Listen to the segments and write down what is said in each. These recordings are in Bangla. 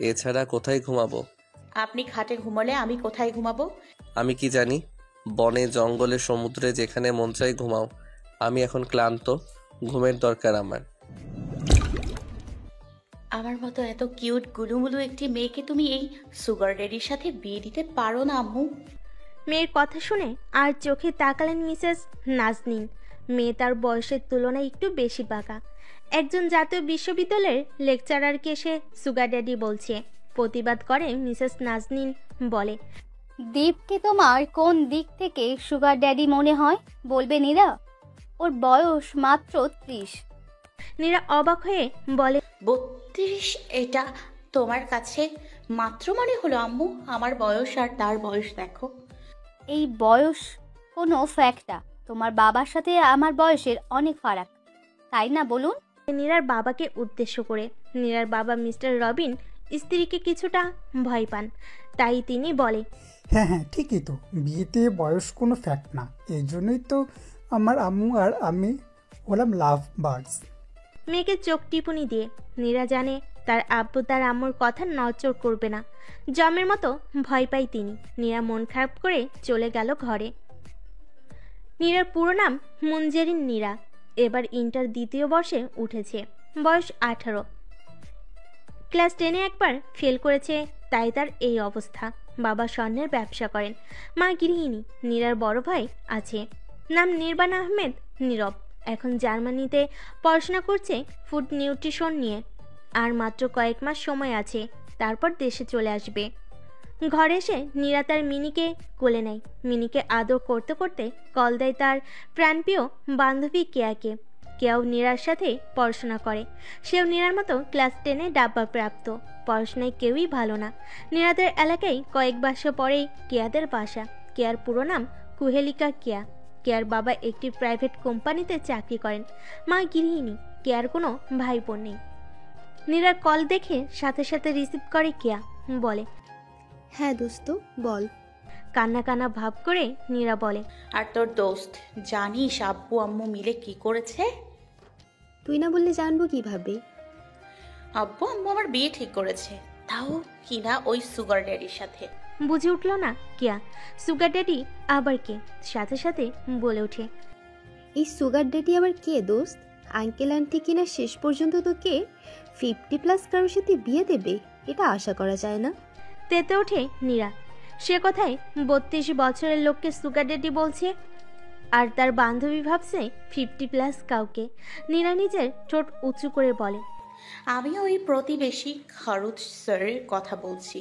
এছাড়া কোথায় ঘুমাবো? আপনি খাটে ঘুমালে আমি কোথায় ঘুমাবো? আমি কি জানি? বনে, জঙ্গলে, সমুদ্রে, যেখানে মন চায় ঘুমাও। আমি এখন ক্লান্ত, ঘুমের দরকার আমার। আমার মতো এত কিউট গুলুমুলু একটি মেয়েকে তুমি এই সুগার ড্যাডির সাথে বিয়ে দিতে পারো না আম্মু? মেয়ের কথা শুনে আর চোখে তাকালেন মিসেস নাজনীন। মেয়ে তার বয়সের তুলনায় একটু বেশি পাকা। একজন জাতীয় বিশ্ববিদ্যালয়ের লেকচারারকে সে সুগার ড্যাডি বলছে। প্রতিবাদ করে মিসেস নাজনীন, বলে, দীপকে তোমার কোন দিক থেকে সুগার ড্যাডি মনে হয় বলবে নীরা? ওর বয়স মাত্র 30। নীরা অবাক হয়ে বলে, 32? এটা তোমার কাছে মাত্র মনে হলো আম্মু? আমার বয়স আর তার বয়স দেখো। এই বয়স কোনো ফ্যাক্টটা? তোমার বাবার সাথে আমার বয়সের অনেক ফারাক, তাই না বলুন? নীরার বাবাকে উদ্দেশ্য করে। নীরার বাবা মিস্টার রবিন স্ত্রীকে কিছুটা ভয় পান, তাই তিনি বলে, হ্যাঁ হ্যাঁ, ঠিকই তো, বিয়েতে বয়স কোনো ফ্যাক্ট না। এই জন্যই তো আমার আম্মু আর আমি হলাম লাভ বার্ডস। মেয়েকে চোখ টিপুনি দিয়ে নীরা জানে তার আব্বু তার আম্মুর কথা নড়চড় করবে না। জমের মতো ভয় পাই তিনি। নীরা মন খারাপ করে চলে গেল ঘরে। নীরার পুরো নাম মুঞ্জেরিন নীরা। এবার ইন্টার দ্বিতীয় বর্ষে উঠেছে। বয়স 18। ক্লাস 10-এ একবার ফেল করেছে, তাই তার এই অবস্থা। বাবা স্বর্ণের ব্যবসা করেন, মা গৃহিণী। নীরার বড় ভাই আছে, নাম নির্বাণ আহমেদ নীরব। এখন জার্মানিতে পড়াশোনা করছে ফুড নিউট্রিশন নিয়ে। আর মাত্র কয়েক মাস সময় আছে, তারপর দেশে চলে আসবে। ঘরে এসে নীরা তার মিনিকে কোলে নেয়। মিনিকে আদর করতে করতে কল দেয় তার প্রাণপ্রিয় বান্ধবী কেয়াকে। কেয়াও নীরার সাথে পড়াশোনা করে। সেও নীরার মতো ক্লাস 10-এ ডাব্বা প্রাপ্ত। পড়াশোনায় কেউই ভালো না। নীরাদের এলাকায় কয়েক বাসা পরেই কেয়াদের বাসা। কেয়ার পুরো নাম কুহেলিকা কেয়া। কেয়ার বাবা একটি প্রাইভেট কোম্পানিতে চাকরি করেন, মা গৃহিণী। কেয়ার কোনো ভাই বোন নেই। নীরার কল দেখে সাথে সাথে রিসিভ করে কেয়া, বলে, হ্যাঁ দোস্ত বল। কান্না কান্না ভাব করে নীরা বলে, আর তোর দোস্ত, জানিস আব্বু আম্মু মিলে কি করেছে? তুই না বললে জানবো কিভাবে? আব্বু আম্মু আমার বিয়ে ঠিক করেছে, তাও কিনা ওই সুগার ড্যাডির সাথে। বুঝে উঠল না কেয়া সুগার ড্যাডি আবার কে। সাথে সাথে বলে ওঠে, এই সুগার ড্যাডি আবার কে দোস্ত? আঙ্কেল আন্টি কিনা শেষ পর্যন্ত তোকে 50+ কারোর সাথে বিয়ে দেবে? এটা আশা করা যায় না। তেতে ওঠে নীরা। সে কথায় 32 বছরের লোককে সুগার ড্যাডি বলছে, আর তার বান্ধবী ভাবছে 50+ কাউকে। নীরা নিজের ঠোঁট উঁচু করে বলে, আমি ওই প্রতিবেশী খারুজ স্যারের কথা বলছি,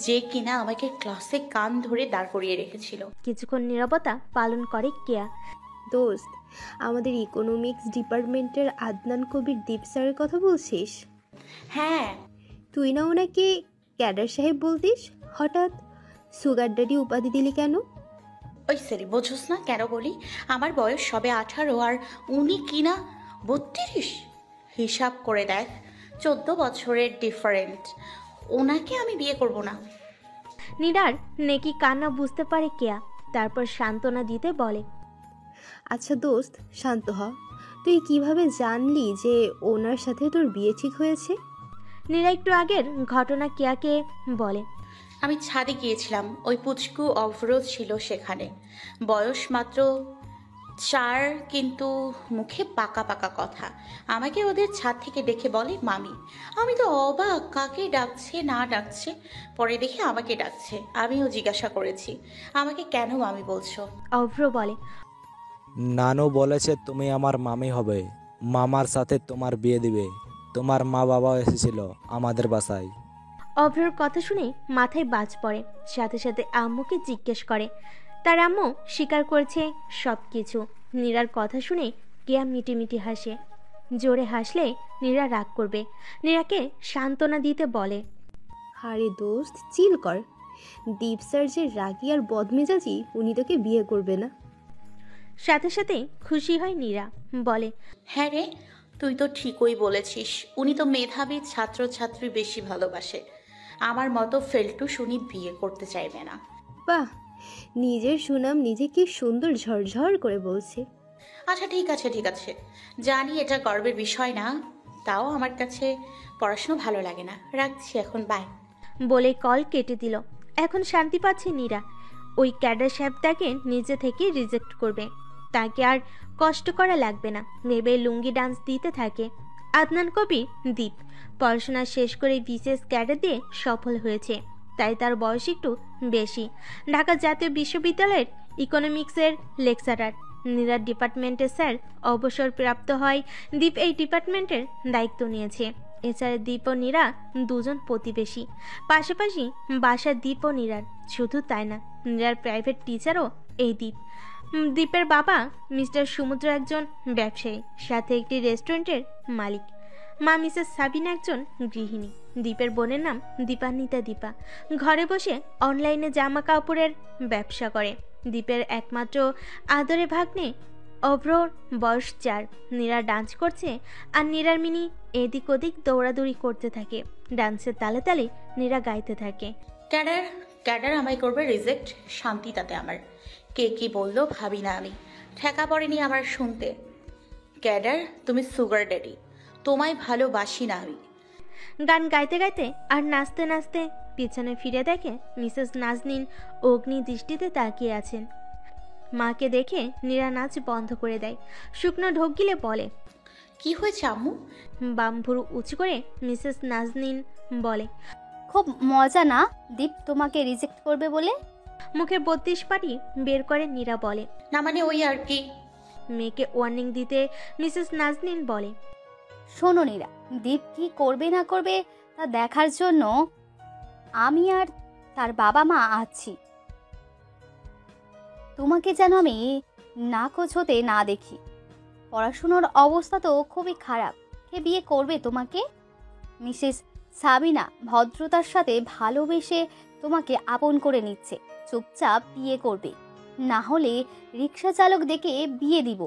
যে কিনা আমাকে ক্লাসে কান ধরে দাঁড় করিয়ে রেখেছিল। কিছুক্ষণ নীরবতা পালন করে কেয়া। দোস্ত, আমাদের ইকোনমিক্স ডিপার্টমেন্টের আদনান কবির দীপ স্যারের কথা বলছিস? হ্যাঁ। তুই না ওনাকে ক্যাডার সাহেব বলতিস, হঠাৎ সুগার ড্যাডি উপাধি দিলি কেন? ওই সেরি, বোঝোস না কেন বলি? আমার বয়স সবে 18 আর উনি কিনা 32। হিসাব করে দেখ, 14 বছরের ডিফারেন্ট। ওনাকে আমি বিয়ে করব না। নীরার নেকি কান্না বুঝতে পারে কেয়া। তারপর সান্ত্বনা দিতে বলে, আচ্ছা দোস্ত শান্ত হ। তুই কিভাবে জানলি যে ওনার সাথে তোর বিয়ে ঠিক হয়েছে? নীরা একটু আগের ঘটনা কেয়াকে বলে, আমি ছাদে গিয়েছিলাম, ওই পুচকু অবরোধ ছিল সেখানে। বয়স মাত্র 4, কিন্তু মুখে পাকা পাকা কথা। আমাকে ওদের ছাদ থেকে দেখে বলে মামি। আমি তো অবাক, কাকে ডাকছে না ডাকছে। পরে দেখে আমাকে ডাকছে। আমিও জিজ্ঞাসা করেছি, আমাকে কেন মামি বলছো? অভ্র বলে, নানু বলেছে তুমি আমার মামি হবে, মামার সাথে তোমার বিয়ে দিবে। তোমার মা বাবাও এসেছিল আমাদের বাসায়। অভ্রর কথা শুনে মাথায় বাজ পড়ে। সাথে সাথে আম্মুকে জিজ্ঞেস করে। তার আম্মু স্বীকার করেছে সব কিছু। নীরার কথা শুনে কেয়া মিটিমিটি হাসে। জোরে হাসলে নীরা রাগ করবে। নীরাকে সান্ত্বনা দিতে বলে, আরে দোস্ত চিল কর। দীপ স্যার যে রাগী আর বদমেজাজি, উনি তোকে বিয়ে করবে না। সাথে সাথে খুশি হয় নীরা, বলে, হ্যাঁ রে, তুই তো ঠিকই বলেছিস। উনি তো মেধাবী ছাত্রছাত্রী বেশি ভালোবাসে। আমার মতো ফেলটু শুনি বিয়ে করতে চাইবে না। বাহ, নিজের সুনাম নিজে কি সুন্দর ঝরঝর করে বলছে। আচ্ছা ঠিক আছে ঠিক আছে, জানি এটা গর্বের বিষয় না, তাও আমার কাছে পড়াশোনা ভালো লাগে না, রাখছি এখন, বাই। বলে কল কেটে দিল। এখন শান্তি পাচ্ছে নীরা। ওই ক্যাডার সাহেব তাকে নিজে থেকে রিজেক্ট করবে, তাকে আর কষ্ট করা লাগবে না ভেবে লুঙ্গি ডান্স দিতে থাকে। আদনান কবির দীপ পড়াশোনা শেষ করে বিশেষ ক্যাডার দিয়ে সফল হয়েছে, তাই তার বয়স একটু বেশি। ঢাকা জাতীয় বিশ্ববিদ্যালয়ের ইকোনমিক্সের লেকচারার। নীরার ডিপার্টমেন্টের স্যার অবসরপ্রাপ্ত হয় দীপ এই ডিপার্টমেন্টের দায়িত্ব নিয়েছে। এছাড়া দীপ ও নীরা দুজন প্রতিবেশী, পাশাপাশি বাসা দীপ ও নীরার। শুধু তাই না, নীরার প্রাইভেট টিচারও এই দীপ। দীপের বাবা মিস্টার সমুদ্র একজন ব্যবসায়ী, সাথে একটি রেস্টুরেন্টের মালিক। মা মিসেস সাবিনা একজন গৃহিণী। দীপের বোনের নাম দীপান্বিতা দীপা, ঘরে বসে অনলাইনে জামা কাপড়ের ব্যবসা করে। দীপের একমাত্র আদরে ভাগ্নে অভ্রর বয়স 4। নীরা ডান্স করছে আর নীরার মিনি এদিক ওদিক দৌড়াদৌড়ি করতে থাকে। ডান্সের তালে তালে নীরা গাইতে থাকে। ক্যাডার ক্যাডার আমায় করবে রিজেক্ট, শান্তি তাতে আমার। কে কি বললো ভাবি না আমি, ঠেকা পড়েনি আমার শুনতে। ক্যাডার তুমি সুগার ড্যাডি, তোমায় ভালোবাসি না আমি। গান গাইতে গাইতে আর নাচতে নাচতে পিছনে ফিরে দেখে মিসেস নাজনীন অগ্নি দৃষ্টিতে তাকিয়ে আছেন। মাকে দেখে নীরা নাচ বন্ধ করে দেয়। শুকনো ঢোক গিলে বলে, কি হয়েছে আম্মু? বাম ভুরু উঁচু করে মিসেস নাজনীন বলে, খুব মজা না দীপ তোমাকে রিজেক্ট করবে বলে? মুখে 32 পাটি বের করে নীরা বলে। না মানে ওই আর কি। মেয়েকে ওয়ার্নিং দিতে মিসেস নাজনীন বলে, শোনো নীরা, দীপ কি করবে না করবে তা দেখার জন্য আমি আর তার বাবা মা আছি। তোমাকে যেন আমি নাকচ হতে না দেখি। পড়াশুনোর অবস্থা তো খুবই খারাপ, কে বিয়ে করবে তোমাকে? মিসেস সাবিনা ভদ্রতার সাথে ভালোবেসে তোমাকে আপন করে নিচ্ছে, চুপচাপ বিয়ে করবে, না হলে রিক্সা চালক ডেকে বিয়ে দিব।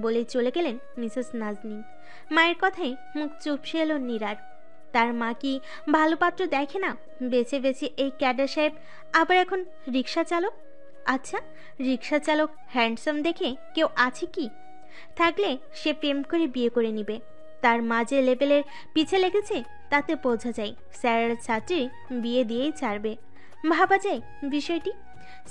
বলে চলে গেলেন মিসেস নাজনীন। মায়ের কথায় মুখ চুপসে এলো নীরার। তার মা কি ভালো পাত্র দেখে না? বেছে বেছে এই ক্যাডার সাহেব আবার এখন রিক্সা চালক। আচ্ছা, রিক্সা চালক হ্যান্ডসাম দেখে কেউ আছে কি? থাকলে সে প্রেম করে বিয়ে করে নিবে। তার মা যে লেভেলের পিছে লেগেছে তাতে বোঝা যায় স্যারের ছাত্রী বিয়ে দিয়েই ছাড়বে। ভাবা যায় বিষয়টি।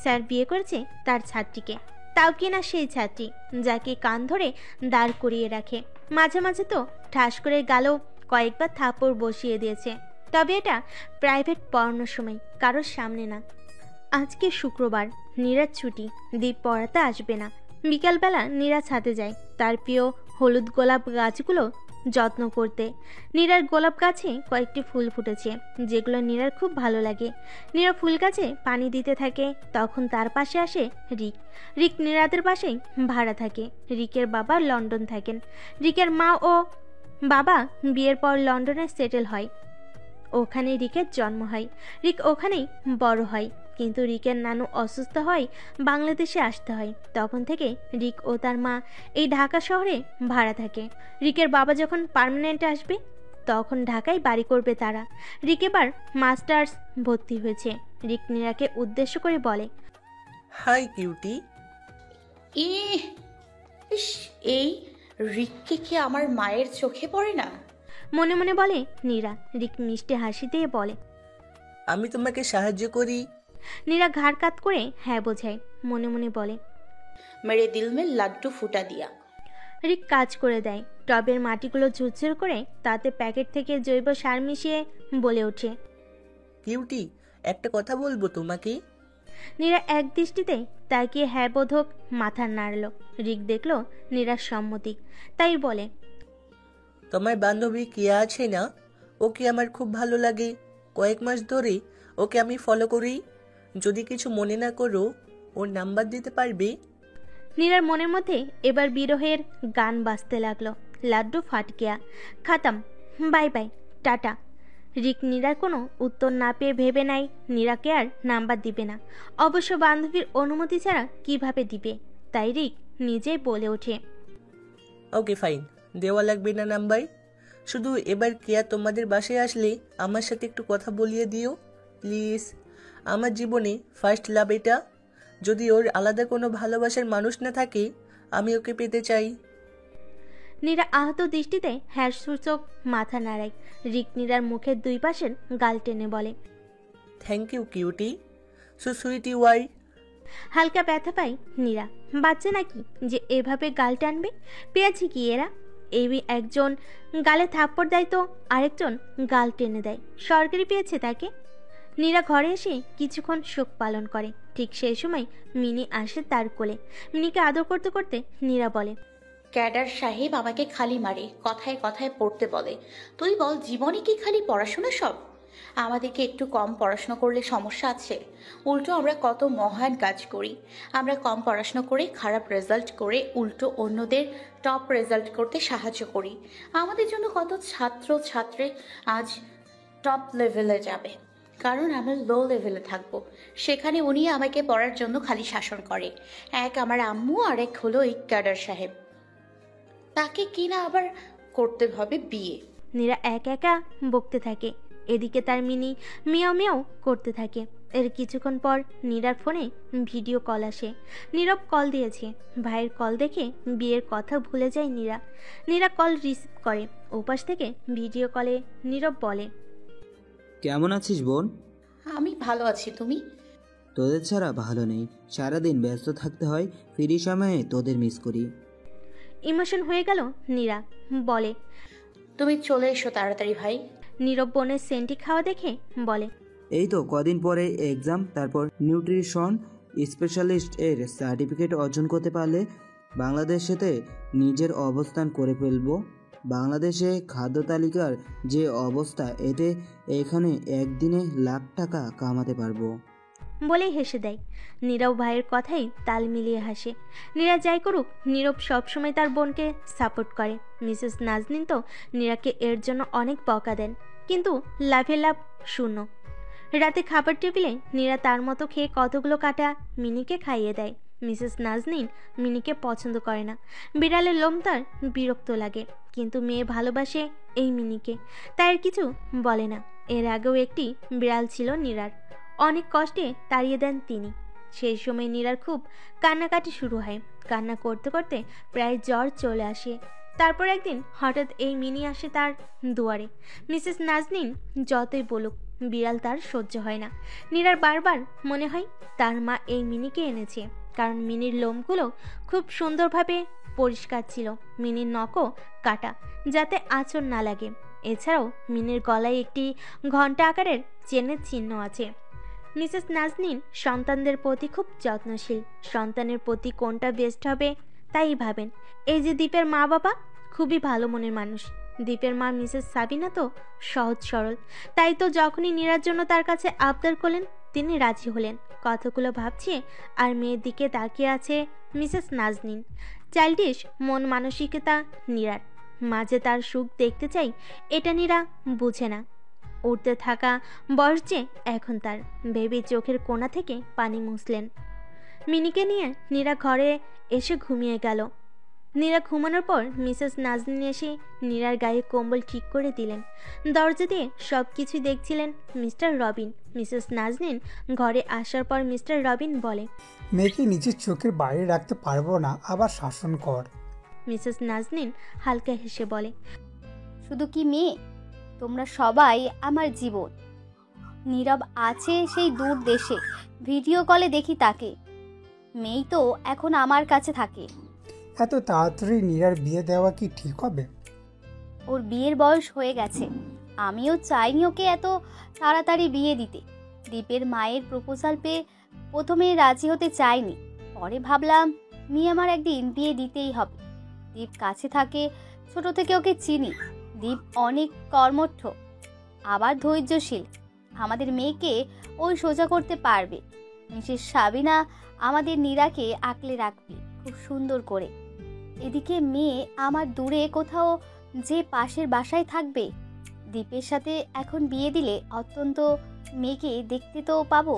স্যার বিয়ে করেছে তার ছাত্রীকে, তাও কিনা সেই ছাত্রী যাকে কান ধরে দাঁড় করিয়ে রাখে। মাঝে মাঝে তো ঠাস করে গালেও কয়েকবার থাপড় বসিয়ে দিয়েছে। তবে এটা প্রাইভেট পড়ানোর সময়, কারোর সামনে না। আজকে শুক্রবার, নীরার ছুটি, দীপ পড়াতে আসবে না। বিকালবেলা নীরা ছাদে যায় তার প্রিয় হলুদ গোলাপ গাছগুলো যত্ন করতে। নীরার গোলাপ গাছে কয়েকটি ফুল ফুটেছে যেগুলো নীরার খুব ভালো লাগে। নীরা ফুল গাছে পানি দিতে থাকে। তখন তার পাশে আসে রিক। রিক নীরাদের বাসায় ভাড়া থাকে। রিকের বাবা লন্ডন থাকেন। রিকের মা ও বাবা বিয়ের পর লন্ডনে সেটেল হয়। ওখানে রিকের জন্ম হয়। রিক ওখানেই বড় হয়। কিন্তু রিকের নানু অসুস্থ হয়, বাংলাদেশে আসতে হয়। তখন থেকে রিক ও তার মা এই ঢাকা শহরে ভাড়া থাকে। রিকের বাবা যখন পার্মানেন্টে আসবে তখন ঢাকায় বাড়ি করবে তারা। রিক এবার মাস্টার্স ভর্তি হয়েছে। রিক নীরাকে উদ্দেশ্য করে বলে, হাই কিউটি। ইস, এই রিককে কি আমার মায়ের চোখে পড়ে না? মনে মনে বলে নীরা। রিক মিষ্টি হাসি দিয়ে বলে, আমি তোমাকে সাহায্য করি। নীরা ঘাড় কাত করে হ্যাঁ বোঝায়। মনে মনে বলে, মেরে দিল মে লাড্ডু ফুটা দিয়া। রিক কাজ করে দেয়। টবের মাটিগুলো ঝুরঝুর করে তাতে প্যাকেট থেকে জৈব সার মিশিয়ে বলে ওঠে, কিউটি, একটা কথা বলবো তোমাকে। নীরা এক দৃষ্টিতে তাকিয়ে হ্যাঁ বোধক মাথা নাড়ল। রিক দেখল নীরার সম্মতি, তাই বলে, তোমার বান্ধবী কিয়া আছে না, ওকে আমার খুব ভালো লাগে। কয়েক মাস ধরে ওকে আমি ফলো করি। যদি কিছু মনে না করো, ওর নাম্বার দিতে পারবে? নীরার মনের মধ্যে এবার বিরহের গান বাজতে লাগলো। লাড্ডু ফাট গিয়া, খাতাম, বাই বাই, টাটা। রিক নীরার কোনো উত্তর না পেয়ে ভেবে নাই নীরাকে আর নাম্বার দিবে না। অবশ্য বান্ধবীর অনুমতি ছাড়া কিভাবে দিবে। তাই রিক নিজেই বলে ওঠে, ওকে ফাইন, দেওয়া লাগবে না নাম্বার। শুধু এবার কেয়া তোমাদের বাসায় আসলে আমার সাথে একটু কথা বলিয়ে দিও প্লিজ। আমার জীবনে ফার্স্ট লাভ এটা। যদি ওর আলাদা কোনো ভালোবাসার মানুষ না থাকে, আমি ওকে পেতে চাই। নীরা আহত দৃষ্টিতে হ্যাসূচক মাথা নাড়ায়। রিক নীরার মুখের দুই পাশের গাল টেনে বলে, thank you cutie, so sweet you I. হালকা ব্যথা পাই নীরা। বাচ্চা নাকি যে এভাবে গাল টানবে? পেয়েছে কি এরা? এই একজন গালে থাপ্পড় দেয় তো আরেকজন গাল টেনে দেয়। সরকারি পেয়েছে তাকে। নীরা ঘরে এসে কিছুক্ষণ শোক পালন করে। ঠিক সেই সময় মিনি আসে তার কোলে। মিনিকে আদর করতে করতে নীরা বলে, ক্যাডার সাহেব আমাকে খালি মারে, কথায় কথায় পড়তে বলে। তুই বল, জীবনে কি খালি পড়াশোনা সব? আমাদেরকে একটু কম পড়াশোনা করলে সমস্যা আছে? উল্টো আমরা কত মহান কাজ করি। আমরা কম পড়াশোনা করে খারাপ রেজাল্ট করে উল্টো অন্যদের টপ রেজাল্ট করতে সাহায্য করি। আমাদের জন্য কত ছাত্র ছাত্রী আজ টপ লেভেলে যাবে, কারণ আমরা লো লেভেলে থাকবো। সেখানে উনি আমাকে পড়ার জন্য খালি শাসন করে। এক আমার আম্মু, আর এক হলো এই ক্যাডার সাহেব, তাকে কিনা আবার করতে হবে বিয়ে। নীরা একা বকতে থাকে। এদিকে তার মিনি মিয়াও মিয়াও করতে থাকে। এর কিছুক্ষণ পর নীরার ফোনে ভিডিও কল আসে। নীরব কল দিয়েছে। ভাইয়ের কল দেখে বিয়ের কথা ভুলে যায় নীরা। নীরা কল রিসিভ করে। ওপাশ থেকে ভিডিও কলে নীরব বলে, কেমন আছিস বোন? আমি ভালো আছি, তুমি? তোদের ছাড়া ভালো নেই, সারাদিন ব্যস্ত থাকতে হয়, ফ্রি সময়ে তোদের মিস করি। ইমোশন হয়ে গেল নীরা। বলে, তুমি চলে এসো তাড়াতাড়ি ভাই। নীরব বোনের সেন্টি খাওয়া দেখে বলে, এই তো কদিন পরে এক্সাম, তারপর নিউট্রিশন স্পেশালিস্ট এর সার্টিফিকেট অর্জন করতে পারলে বাংলাদেশেতে নিজের অবস্থান করে ফেলবো। বাংলাদেশে খাদ্য তালিকার যে অবস্থা, এতে এখানে একদিনে লাখ টাকা কামাতে পারবো। বলে হেসে দেয়। নীরব ভাইয়ের কথাই তাল মিলিয়ে হাসে। নীরা যাই করুক, নীরব সবসময় তার বোনকে সাপোর্ট করে। মিসেস নাজনীন তো নীরাকে এর জন্য অনেক বকা দেন, কিন্তু লাভে লাভ শূন্য। রাতে খাবার টেবিলে নীরা তার মতো খেয়ে কতগুলো কাটা মিনিকে খাইয়ে দেয়। মিসেস নাজনীন মিনিকে পছন্দ করে না। বিড়ালের লোম তার বিরক্ত লাগে, কিন্তু মেয়ে ভালোবাসে এই মিনিকে, তাই আর কিছু বলে না। এর আগেও একটি বিড়াল ছিল নীরার, অনেক কষ্টে তাড়িয়ে দেন তিনি। সেই সময় নীরার খুব কান্নাকাটি শুরু হয়। কান্না করতে করতে প্রায় জ্বর চলে আসে। তারপর একদিন হঠাৎ এই মিনি আসে তার দুয়ারে। মিসেস নাজনীন যতই বলুক, বিড়াল তার সহ্য হয় না। নীরার বারবার মনে হয় তার মা এই মিনিকে এনেছে, কারণ মিনির লোমগুলো খুব সুন্দরভাবে পরিষ্কার ছিল। মিনির নখও কাটা, যাতে আঁচড় না লাগে। এছাড়াও মিনির গলায় একটি ঘণ্টা আকারের চেনের চিহ্ন আছে। মিসেস নাজনীন সন্তানদের প্রতি খুব যত্নশীল। সন্তানের প্রতি কোনটা বেস্ট হবে তাই ভাবেন। এই যে দীপের মা বাবা খুবই ভালো মনের মানুষ। দীপের মা মিসেস সাবিনা তো সহজ সরল, তাই তো যখনই নীরার জন্য তার কাছে আবদার করলেন তিনি রাজি হলেন। কতগুলো ভাবছে আর মেয়ের দিকে তাকিয়ে আছে মিসেস নাজনীন। চাইল্ডিশ মন মানসিকতা নীরার। মাঝে তার সুখ দেখতে চাই, এটা নীরা বুঝে না। উঠতে থাকা বয়স যে এখন তার, ভেবে চোখের কোণা থেকে পানি মুছলেন। মিনিকে নিয়ে নীরা ঘরে এসে ঘুমিয়ে গেল। নীরা ঘুমানোর পর মিসেস নাজনীন এসে নীরার গায়ে কম্বল ঠিক করে দিলেন। দরজা দিয়ে সব কিছু দেখছিলেন মিস্টার রবিন। মিসেস নাজনীন ঘরে আসার পর মিস্টার রবিন বলে, মেয়েকে নিজের চোখের বাইরে রাখতে পারবো না, আবার শাসন কর। মিসেস নাজনীন হালকা হেসে বলে, শুধু কি মেয়ে, তোমরা সবাই আমার জীবন। নীরব আছে সেই দূর দেশে, ভিডিও কলে দেখি তাকে। মেয়েই তো এখন আমার কাছে থাকে। এত তাড়াতাড়ি নীরার বিয়ে দেওয়া কি ঠিক হবে? ওর বিয়ের বয়স হয়ে গেছে। আমিও চাইনি ওকে এত তাড়াতাড়ি বিয়ে দিতে। দীপের মায়ের প্রপোজাল পেয়ে প্রথমে রাজি হতে চাইনি, পরে ভাবলাম মেয়ে আমার একদিন বিয়ে দিতেই হবে। দীপ কাছে থাকে, ছোট থেকে ওকে চিনি। দীপ অনেক কর্মঠ, আবার ধৈর্যশীল। আমাদের মেয়েকে ওই সোজা করতে পারবে। মিসেস সাবিনা আমাদের নীরাকে আঁকলে রাখবে খুব সুন্দর করে। এদিকে মেয়ে আমার দূরে কোথাও যে পাশের বাসায় থাকবে। দীপের সাথে এখন বিয়ে দিলে অত্যন্ত মেয়েকে দেখতে তো পাবো।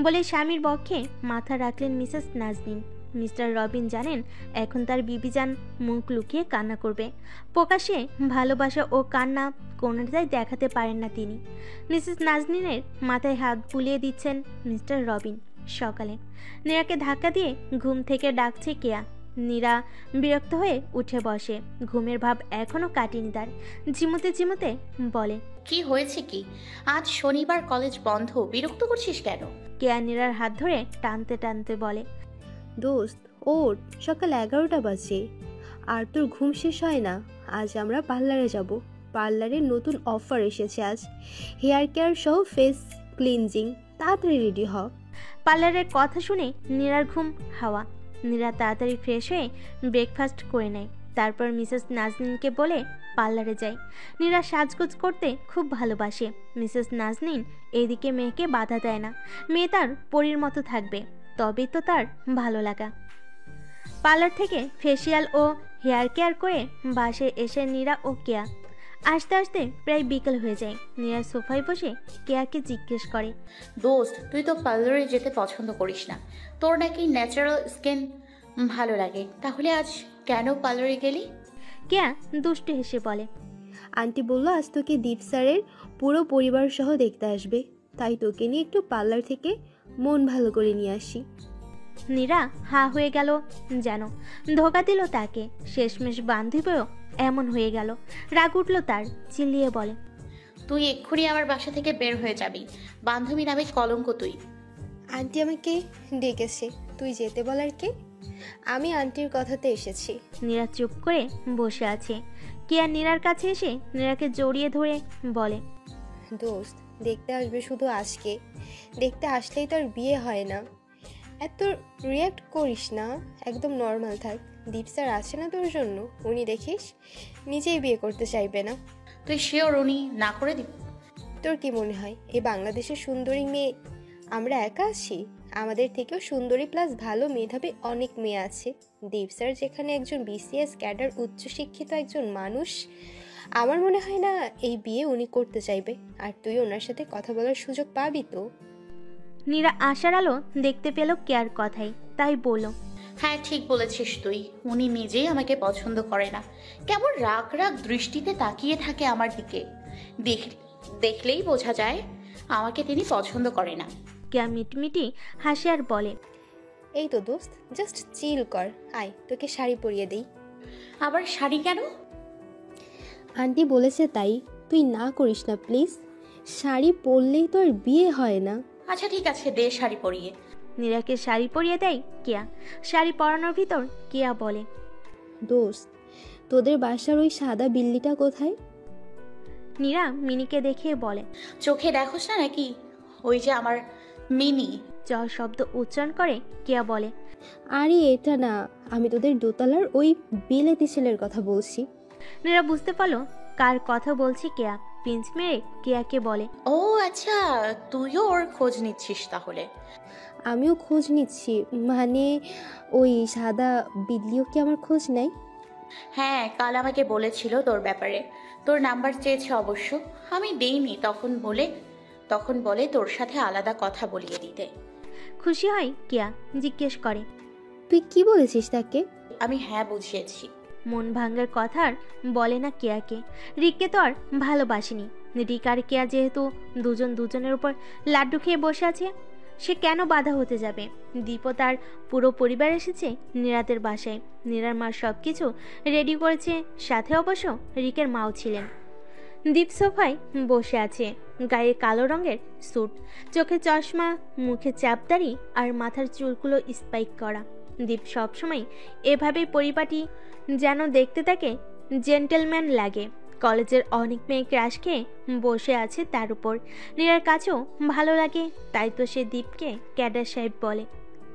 বলে স্বামীর পক্ষে মাথা রাখলেন মিসেস নাজনীন। মিস্টার রবিন জানেন এখন তার বিবিজান মুখ লুকিয়ে কান্না করবে। প্রকাশ্যে ভালোবাসা ও কান্না কোনোটাই দেখাতে পারেন না তিনি। মিসেস নাজনীনের মাথায় হাত বুলিয়ে দিচ্ছেন মিস্টার রবিন। সকালে নীরাকে ধাক্কা দিয়ে ঘুম থেকে ডাকছে কেয়া। নীরা বিরক্ত হয়ে উঠে বসে। ঘুমের ভাব এখনও কাটেনি তার। ঝিমুতে ঝিমুতে বলে, কি হয়েছে কি? আজ শনিবার, কলেজ বন্ধ, বিরক্ত করছিস কেন? কেয়া নীরার হাত ধরে টানতে টানতে বলে, দোস্ত ওঠ, সকাল 11টা বাজে আর তোর ঘুম শেষ হয় না। আজ আমরা পার্লারে যাব। পার্লারের নতুন অফার এসেছে আজ, হেয়ার কেয়ার সহ ফেস ক্লিনজিং। তাড়াতাড়ি রেডি হ। পার্লারের কথা শুনে নীরার ঘুম হাওয়া। নীরা তাড়াতাড়ি ফ্রেশ হয়ে ব্রেকফাস্ট করে নেয়। তারপর মিসেস নাজনীনকে বলে পার্লারে যায়। নীরা সাজগোজ করতে খুব ভালোবাসে। মিসেস নাজনীন এদিকে মেয়েকে বাধা দেয় না। মেয়ে তার পরীর মতো থাকবে, তবেই তো তার ভালো লাগা। পার্লার থেকে ফেসিয়াল ও হেয়ার কেয়ার করে বাসে এসে নীরা ও কেয়া আসতে আসতে প্রায় বিকেল হয়ে যায়। নীরা সোফায় বসে কেয়াকে জিজ্ঞেস করে, দোস্ত, তুই তো পার্লারে যেতে পছন্দ করিস না, তোর নাকি ন্যাচারাল স্কিন ভালো লাগে, তাহলে আজ কেন পার্লারে গেলি? কেয়া দুষ্টু হেসে বলে, আন্টি বললো আজ তোকে দীপ স্যারের পুরো পরিবার সহ দেখতে আসবে, তাই তোকে নিয়ে একটু পার্লার থেকে মন ভালো করে নিয়ে আসি। নীরা হা হয়ে গেল, যেন ধোকা দিল তাকে। শেষমেশ বান্ধবীও এমন হয়ে গেল। রাগ উঠল তার, চিল্লিয়ে বলে, তুই এক্ষুনি আমার বাসা থেকে বের হয়ে যাবি। বান্ধবী নামে কলঙ্ক তুই। আন্টি আমাকে ডেকেছে, তুই যেতে বলার কে? আমি আন্টির কথাতে এসেছি। নীরা চুপ করে বসে আছে। কেয়া নীরার কাছে এসে নীরাকে জড়িয়ে ধরে বলে, দোস্ত, দেখতে আসবে শুধু আজকে। দেখতে আসলেই তোর বিয়ে হয় না। এত রিয়াক্ট করিস না, একদম নর্মাল থাক। দীপ স্যার আছে না তোর জন্য, উনি দেখিস নিজেই বিয়ে করতে চাইবে না। তুই শিওর উনি না করে দিবি? তোর কি মনে হয় এই বাংলাদেশের সুন্দরী মেয়ে আমরা একা আছি? আমাদের থেকেও সুন্দরী প্লাস ভালো মেধাবী অনেক মেয়ে আছে। দীপ স্যার যেখানে একজন বিসিএস ক্যাডার উচ্চশিক্ষিত একজন মানুষ, আমার মনে হয় না এই বিয়ে উনি করতে চাইবে। আর তুই ওনার সাথে কথা বলার সুযোগ পাবি তো। নীরা আশার আলো দেখতে পেল কেয়ার কথাই, তাই বলল, হ্যাঁ, ঠিক বলেছিস তুই। উনি নিজেই আমাকে পছন্দ করে না, কেমন রাগ রাগ দৃষ্টিতে তাকিয়ে থাকে আমার দিকে। দেখলেই বোঝা যায় আমাকে তিনি পছন্দ করে না। কেয়া মিটমিটি হাসে আর বলে, এই তো দোস্ত, জাস্ট চিল কর, আয় তোকে শাড়ি পরিয়ে দেই। আবার শাড়ি কেন? আন্টি বলেছে তাই, তুই না করিস না প্লিজ। শাড়ি পরলেই তো আর বিয়ে হয় না। আচ্ছা ঠিক আছে, দে শাড়ি পরিয়ে। নীরাকে শাড়ি পরিয়ে দেয় কেয়া। শাড়ি পরানোর ভিতর কেয়া বলে, দোস্ত, তোদের বাসার ওই সাদা বিল্লিটা কোথায়? নীরা মিনিকে দেখে বলে, চোখে দেখোস না নাকি? ওই যে আমার মিনি। চ শব্দ উচ্চারণ করে কেয়া বলে, আরে এটা না, আমি তোদের দোতলার ওই বিলেতি ছেলের কথা বলছি। নীরা বুঝতে পারলো কার কথা বলছে কেয়া। পিঞ্চ মেরে কেয়াকে বলে, ও আচ্ছা, তুইও ওর খোঁজ নিচ্ছিস তাহলে? আমিও খোঁজ নিচ্ছি, মানে ওই সাদা বিল্লিও কি আমার খোঁজ নেয়? হ্যাঁ, কাল আমাকে বলেছিল তোর ব্যাপারে। তোর নাম্বার চেয়েছে অবশ্য, আমি দেইনি। তখন বলে তোর সাথে আলাদা কথা বলিয়ে দিতে। খুশি হয় কেয়া। জিজ্ঞেস করে, তুই কি বলেছিস তাকে? আমি হ্যাঁ বুঝিয়েছি। মন ভাঙ্গার কথা আর বলে না কেয়াকে। রিককে তো আর ভালোবাসেনি। রিক আর কেয়া যেহেতু দুজন দুজনের উপর লাড্ডু খেয়ে বসে আছে, সে কেন বাধা হতে যাবে? দীপও তার পুরো পরিবার এসেছে নীরাদের বাসায়। নীরার মা সব কিছু রেডি করেছে, সাথে অবশ্য রিকের মাও ছিলেন। দীপ সোফায় বসে আছে, গায়ে কালো রঙের স্যুট, চোখে চশমা, মুখে চাপদাড়ি আর মাথার চুলগুলো স্পাইক করা। দীপ সবসময় এভাবেই পরিপাটি, যেন দেখতে তাকে জেন্টেলম্যান লাগে। কলেজের অনেক মেয়ে ক্রাশ খেয়ে বসে আছে তার উপর। নীরার কাছেও ভালো লাগে, তাই তো সে দীপকে ক্যাডার সাহেব বলে।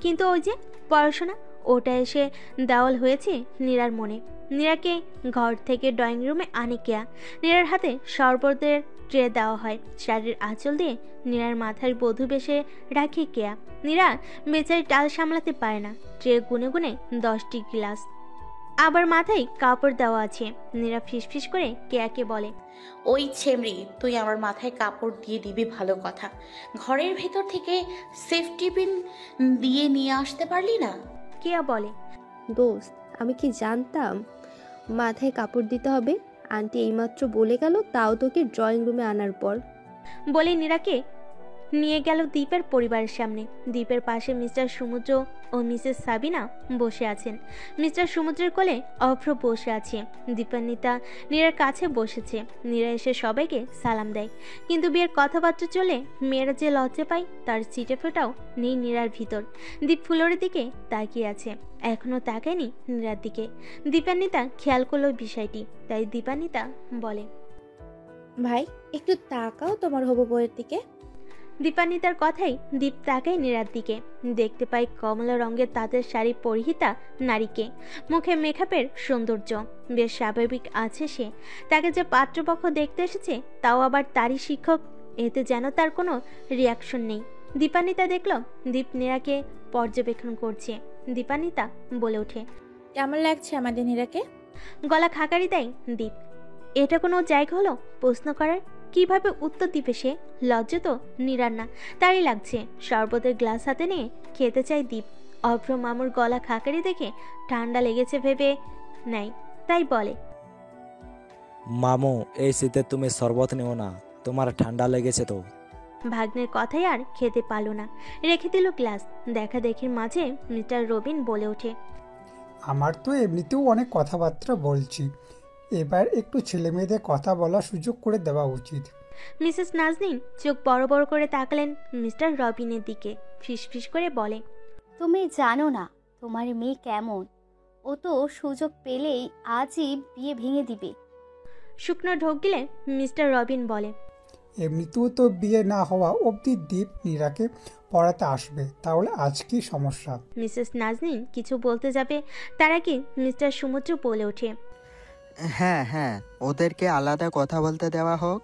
কিন্তু ওই যে পড়াশোনা, ওটা এসে দেওয়াল হয়েছে নীরার মনে। নীরাকে ঘর থেকে ড্রয়িং রুমে আনে কেয়া। নীরার হাতে শরবতের ট্রে দেওয়া হয়। শাড়ির আঁচল দিয়ে নীরার মাথায় বধূ বেশে রাখে কেয়া। নীরা বেচারি টাল সামলাতে পারে না। ট্রে গুনে গুনে 10টি গ্লাস, আবার মাথায় কাপড় দেওয়া আছে। নীরা ফিসফিস করে কেয়াকে বলে, ওই ছেমরি, তুই আমার মাথায় কাপড় দিয়ে দিবি ভালো কথা, ঘরের ভেতর থেকে সেফটি পিন দিয়ে নিয়ে আসতে পারলি না? কেয়া বলে, দোস্ত, আমি কি জানতাম মাথায় কাপড় দিতে হবে? আন্টি এইমাত্র বলে গেল, তাও তোকে ড্রয়িং রুমে আনার পর। বলে নীরাকে নিয়ে গেল দীপের পরিবারের সামনে। দীপের পাশে মিস্টার সমুদ্র ও মিসেস সাবিনা বসে আছেন। মিস্টার সমুদ্রের কোলে অভ্র বসে আছে। দীপান্বিতা নীরার কাছে বসেছে। নীরা এসে সবাইকে সালাম দেয়, কিন্তু বিয়ের কথাবার্তা চলে মেয়েরা যে লজ্জা পায় তার চিটে ফোটাও নেই নীরার ভিতর। দীপ ফ্লোরের দিকে তাকিয়ে আছে, এখনো তাকায়নি নীরার দিকে। দীপান্বিতা খেয়াল করলো বিষয়টি, তাই দীপান্বিতা বলে, ভাই একটু তাকাও তোমার হবু বউয়ের দিকে। দীপান্বিতার কথাই দীপ তাকায় নীরার দিকে। দেখতে পাই কমলা রঙের তাঁতের শাড়ি পরিহিতা নারীকে। মুখে মেকআপের সৌন্দর্য বেশ স্বাভাবিক আছে সে। তাকে যে পাত্রপক্ষ দেখতে এসেছে তাও আবার তারই শিক্ষক, এতে যেন তার কোনো রিয়াকশন নেই। দীপান্বিতা দেখল দীপ নীরাকে পর্যবেক্ষণ করছে। দীপান্বিতা বলে ওঠে, কেমন লাগছে আমাদের নীরাকে? গলা খাকারি দেয় দীপ। এটা কোনো জায়গা হলো প্রশ্ন করার? কিভাবে উত্তর দিবে সে? লজ্জা তো নীরার না, তারই লাগছে। শরবতের গ্লাস হাতে নিয়ে খেতে চায় দীপ। অভ্র মামুর গলা খাকারি দেখে ঠান্ডা লেগেছে ভেবে নেয়, তাই বলে, মামু এই শীতে তুমি শরবত নিও না, তোমার ঠান্ডা লেগেছে তো। ভাগ্নের কথাই আর খেতে পারল না, রেখে দিল গ্লাস। দেখা দেখির মাঝে মিস্টার রবিন বলে ওঠে, আমার তো এমনিতেও অনেক কথাবার্তা বলছি, এবার একটু ছেলে মেয়েদের কথা বলার সুযোগ করে দেওয়া উচিত। মিসেস নাজনীন চোখ বড় বড় করে তাকালেন মিস্টার রবিনের দিকে। ফিসফিস করে বলে, তুমি জানো না তোমার মেয়ে কেমন? ও তো সুযোগ পেলেই আজই বিয়ে ভেঙে দিবে। শুকনো ঢোক গিলে মিস্টার রবিন বলে, এমনিতেও তো বিয়ে না হওয়া অবধি দীপ নীরাকে পড়াতে আসবে, তাহলে আজ কি সমস্যা? মিসেস নাজনীন কিছু বলতে যাবে, তার আগে মিস্টার সমুদ্র বলে ওঠে, হ্যাঁ হ্যাঁ, ওদেরকে আলাদা কথা বলতে দেওয়া হোক।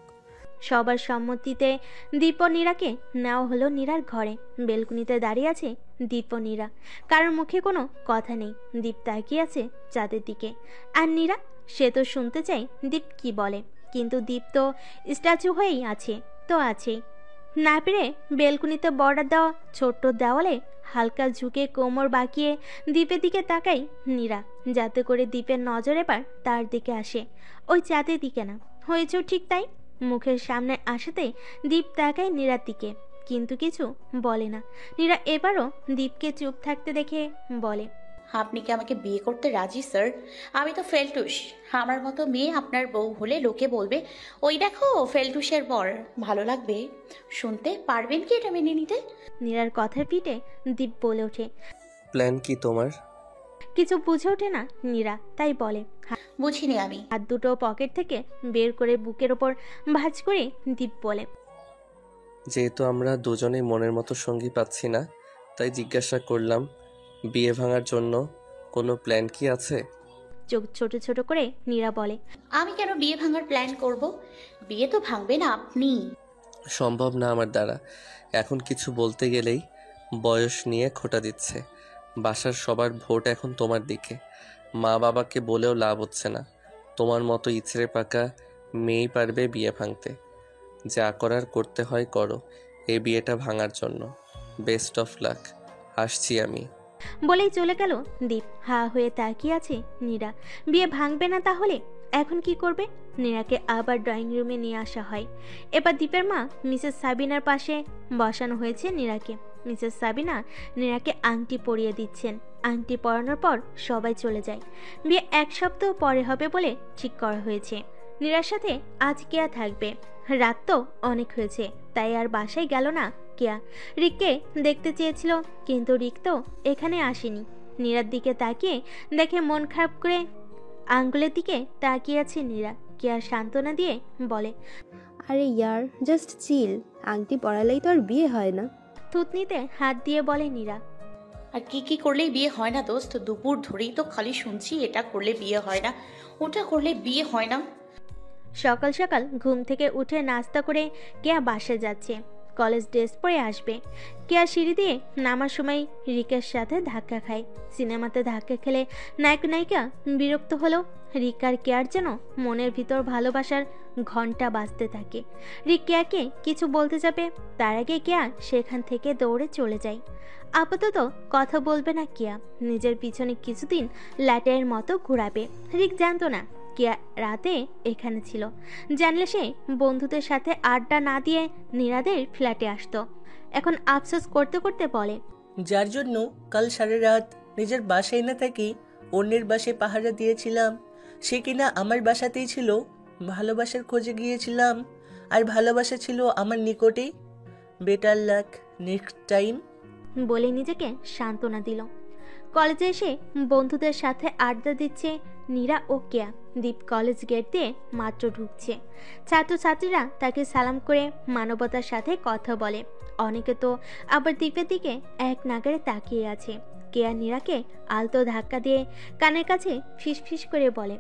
সবার সম্মতিতে দীপ ও নীরাকে নেওয়া হলো নীরার ঘরে। বেলকুনিতে দাঁড়িয়ে আছে দীপ ও নীরা, কারোর মুখে কোনো কথা নেই। দীপ তাকিয়ে আছে চাঁদের দিকে, আর নীরা সে তো শুনতে চাই দীপ কি বলে, কিন্তু দীপ তো স্ট্যাচু হয়েই আছে, তো আছেই। না পেরে বেলকুনিতে বর্ডার দেওয়া ছোট্ট দেওয়ালে হালকা ঝুঁকে কোমর বাঁকিয়ে দীপের দিকে তাকাই নীরা, যাতে করে দীপের নজর এবার তার দিকে আসে, ওই চাঁদের দিকে না। হয়েছেও ঠিক তাই। মুখের সামনে আসাতে দীপ তাকায় নীরার দিকে, কিন্তু কিছু বলে না। নীরা এবারও দীপকে চুপ থাকতে দেখে বলে, আপনি কি আমাকে বিয়ে করতে রাজি স্যার? আমি তো ফেলটুস। আমার মতো মেয়ে আপনার বউ হলে লোকে বলবে, ওই দেখো ফেলটুসের বর। ভালো লাগবে শুনতে? পারবেন কি এটা মেনে নিতে? নীরার কথার পিঠে দীপ বলে ওঠে, প্ল্যান কি তোমার? কিছু বুঝে ওঠে না নীরা, তাই বলে, বুঝিনি আমি। হাত দুটো পকেট থেকে বের করে বুকের ওপর ভাঁজ করে দীপ বলে, যেহেতু আমরা দুজনেই মনের মতো সঙ্গী পাচ্ছি না, তাই জিজ্ঞাসা করলাম, বিয়ে ভাঙার জন্য কোনো প্ল্যান কি আছে? চোখ ছোট ছোট করে নীরা বলে, আমি কেন বিয়ে ভাঙার প্ল্যান করব? বিয়ে তো ভাঙবেন আপনি। সম্ভব না আমার দ্বারা। এখন কিছু বলতে গেলেই বয়স নিয়ে খোঁটা দিচ্ছে। বাসার সবার ভোট এখন তোমার দিকে। মা বাবাকে বলেও লাভ হচ্ছে না। তোমার মতো ইচড়ে পাকা মেয়েই পারবে বিয়ে ভাঙতে। যা করার করতে হয় করো এই বিয়েটা ভাঙার জন্য। Best of luck. আসছি আমি। বলেই চলে গেল দীপ। হা হয়ে তাকিয়ে আছে নীরা। বিয়ে ভাঙবে না তাহলে এখন কি করবে? নীরাকে আবার ড্রয়িং রুমে নিয়ে আসা হয়। এবার দীপের মা মিসেস সাবিনার পাশে বসানো হয়েছে নীরাকে। মিসেস সাবিনা নীরাকে আংটি পরিয়ে দিচ্ছেন। আংটি পরানোর পর সবাই চলে যায়। বিয়ে এক সপ্তাহ পরে হবে বলে ঠিক করা হয়েছে। নীরার সাথে আজ কেয়া থাকবে। রাত তো অনেক হয়েছে, তাই আর বাসায় গেল না কেয়া। রিককে দেখতে চেয়েছিল, কিন্তু রিক তো এখানে আসেনি। নীরার দিকে তাকিয়ে দেখে মন খারাপ করে আঙ্গুলের দিকে তাকিয়ে আছে নীরা। কেয়া সান্ত্বনা দিয়ে বলে, আরে ইয়ার জাস্ট চিল, আংটি পরালেই তো আর বিয়ে হয় না। থুতনিতে হাত দিয়ে বলে নীরা। আর কি কি করলেই বিয়ে হয় না দোস্ত? দুপুর ধরেই তো খালি শুনছি এটা করলে বিয়ে হয় না, ওটা করলে বিয়ে হয় না। সকাল সকাল ঘুম থেকে উঠে নাস্তা করে কেয়া বাসে যাচ্ছে। কলেজ ড্রেস পরে আসবে। কেয়া সিঁড়ি দিয়ে নামার সময় রিকের সাথে ধাক্কা খায়। সিনেমাতে ধাক্কা খেলে নায়ক নায়িকা বিরক্ত হলেও রিক আর কেয়ার যেন মনের ভিতর ভালোবাসার ঘন্টা বাজতে থাকে। রিক কেয়াকে কিছু বলতে যাবে, তার আগে কেয়া সেখান থেকে দৌড়ে চলে যায়। আপাতত কথা বলবে না কেয়া, নিজের পিছনে কিছুদিন ল্যাটের মতো ঘুরাবে। রিক জানতো না কেয়া রাতে এখানে ছিল। জানলে সে বন্ধুদের সাথে আড্ডা না দিয়ে নীরাদের ফ্ল্যাটে আসতো। এখন আফসোস করতে করতে বলে, যার জন্য কাল সারা রাত নিজের বাসায় না থাকি অন্যের বাসায় পাহারা দিয়েছিলাম, সে কিনা আমার বাসাতেই ছিল। ভালোবাসার খোঁজে গিয়েছিলাম আর ভালোবাসা ছিল আমার নিকটেই। বেটার লাক নেক্সট টাইম বলে নিজেকে সান্ত্বনা দিল। কলেজে এসে বন্ধুদের সাথে আড্ডা দিচ্ছে নীরা ও কেয়া। দীপ কলেজ গেট দিয়ে মাত্র ঢুকছে। ছাত্রছাত্রীরা তাকে সালাম করে মানবতার সাথে কথা বলে। অনেকে তো আবার দীপের দিকে এক নাগারে তাকিয়ে আছে। কেয়া নীরাকে আলতো ধাক্কা দিয়ে কানের কাছে ফিসফিস করে বলে,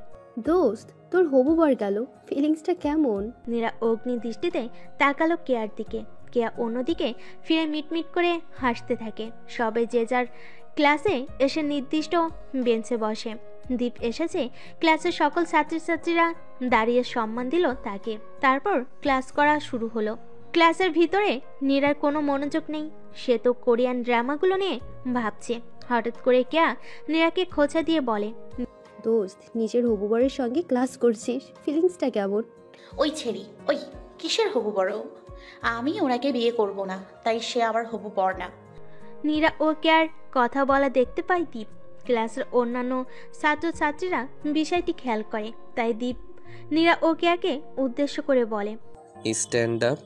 দোস্ত, তোর হবু বর গেল, ফিলিংসটা কেমন? নীরা অগ্নি দৃষ্টিতে তাকালো কেয়ার দিকে। কেয়া অন্যদিকে ফিরে মিটমিট করে হাসতে থাকে। সবাই যে যার ক্লাসে এসে নির্দিষ্ট বেঞ্চে বসে। দীপ এসেছে, ক্লাসের সকল ছাত্রছাত্রীরা দাঁড়িয়ে সম্মান দিল তাকে। তারপর ক্লাস করা শুরু হলো। ক্লাসের ভিতরে নীরার কোনো মনোযোগ নেই। সে তো কোরিয়ান ড্রামাগুলো নিয়ে ভাবছে। হঠাৎ করে কেয়া নীরাকে খোঁচা দিয়ে বলে, দোস্ত, নিজের হবু বরের সঙ্গে ক্লাস করছিস, ফিলিংসটা কেমন? ওই ছেড়ি, ওই কিসের হবু বড়? আমি ওনাকে বিয়ে করব না, তাই সে আমার হবু বর না। নীরা ও কেয়ার কথা বলা দেখতে পায় দীপ। ক্লাসের অন্যান্য ছাত্রছাত্রীরা বিষয়টি খেয়াল করে। তাই দীপ নীরা ও কেয়াকে উদ্দেশ্য করে বলে, স্ট্যান্ড আপ।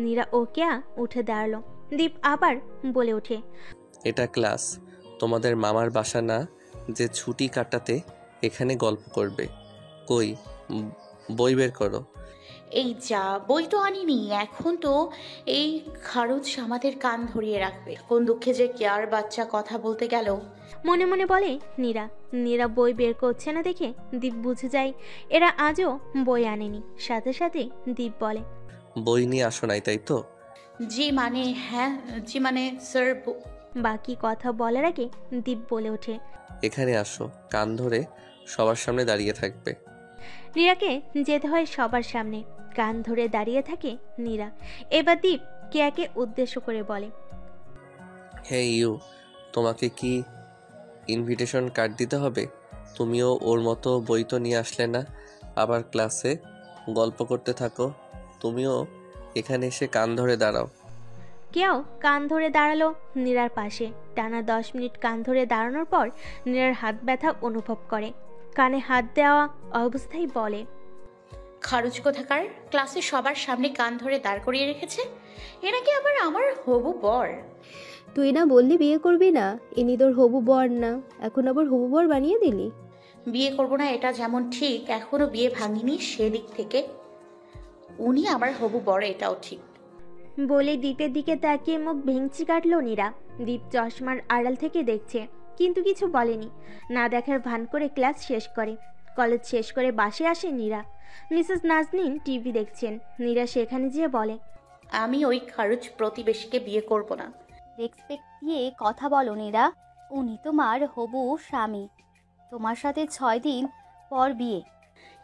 নীরা ও কেয়া উঠে দাঁড়ালো। দীপ আবার বলে ওঠে, এটা ক্লাস, তোমাদের মামার বাসা না যে ছুটি কাটাতে এখানে গল্প করবে। কই বই বের করো। এই যা, বই তো আনিনি। এখন তো এই খারুচ আমাদের কান ধরিয়ে রাখবে। কোন দুঃখে যে কেয়ার বাচ্চা কথা বলতে গেল। মনে মনে বলে নীরা। নীরা বই বের করছে না দেখে দীপ বুঝে যায় এরা আজও বই আনেনি। সাথে সাথে দীপ বলে, বই নিয়ে আসো নাই তাই তো? জি মানে হ্যাঁ, জি মানে স্যার। বাকি কথা বলার আগে দীপ বলে ওঠে, এখানে আসো। কান ধরে সবার সামনে দাঁড়িয়ে থাকবে। নীরাকে যেতে হয় সবার সামনে। কান ধরে দাঁড়িয়ে থাকে নীরা। এবার দীপ কেয়াকে উদ্দেশ্য করে বলে, হে ইউ, তোমাকে কি ইনভিটেশন কার্ড দিতে হবে? তুমিও ওর মতো বই তো নিয়ে আসলে না, আবার ক্লাসে গল্প করতে থাকো। তুমিও এখানে এসে কান ধরে দাঁড়াও। কেয়াও কান ধরে দাঁড়ালো নীরার পাশে। টানা 10 মিনিট কান ধরে দাঁড়ানোর পর নীরার হাত ব্যথা অনুভব করে। কানে হাত দেওয়া অবস্থায় বলে, খারুচ কোথাকার, ক্লাসে সবার সামনে কান ধরে দাঁড় করিয়ে রেখেছে। এরা কি আবার আমার হবু বর? তুই না বললি বিয়ে করবি না? ইনি তোর হবু বর না, এখন আবার হবু বর বানিয়ে দিলি? বিয়ে করব না এটা যেমন ঠিক, এখনো বিয়ে ভাঙিনি সেদিক থেকে উনি আমার হবু বর, এটাও ঠিক। বলে দ্বীপের দিকে তাকিয়ে মুখ ভেঙচি কাটলো নীরা। দ্বীপ চশমার আড়াল থেকে দেখছে, কিন্তু কিছু বলেনি। না দেখার ভান করে ক্লাস শেষ করে। কলেজ শেষ করে বাসে আসে নীরা। মিসেস নাজনীন টিভি দেখছেন। নীরা সেখানে যেয়ে বলে, আমি ওই খারুচ প্রতিবেশীকে বিয়ে করব না। রেসপেক্ট দিয়ে কথা বলো নীরা, উনি তোমার হবু স্বামী। তোমার সাথে 6 দিন পর বিয়ে।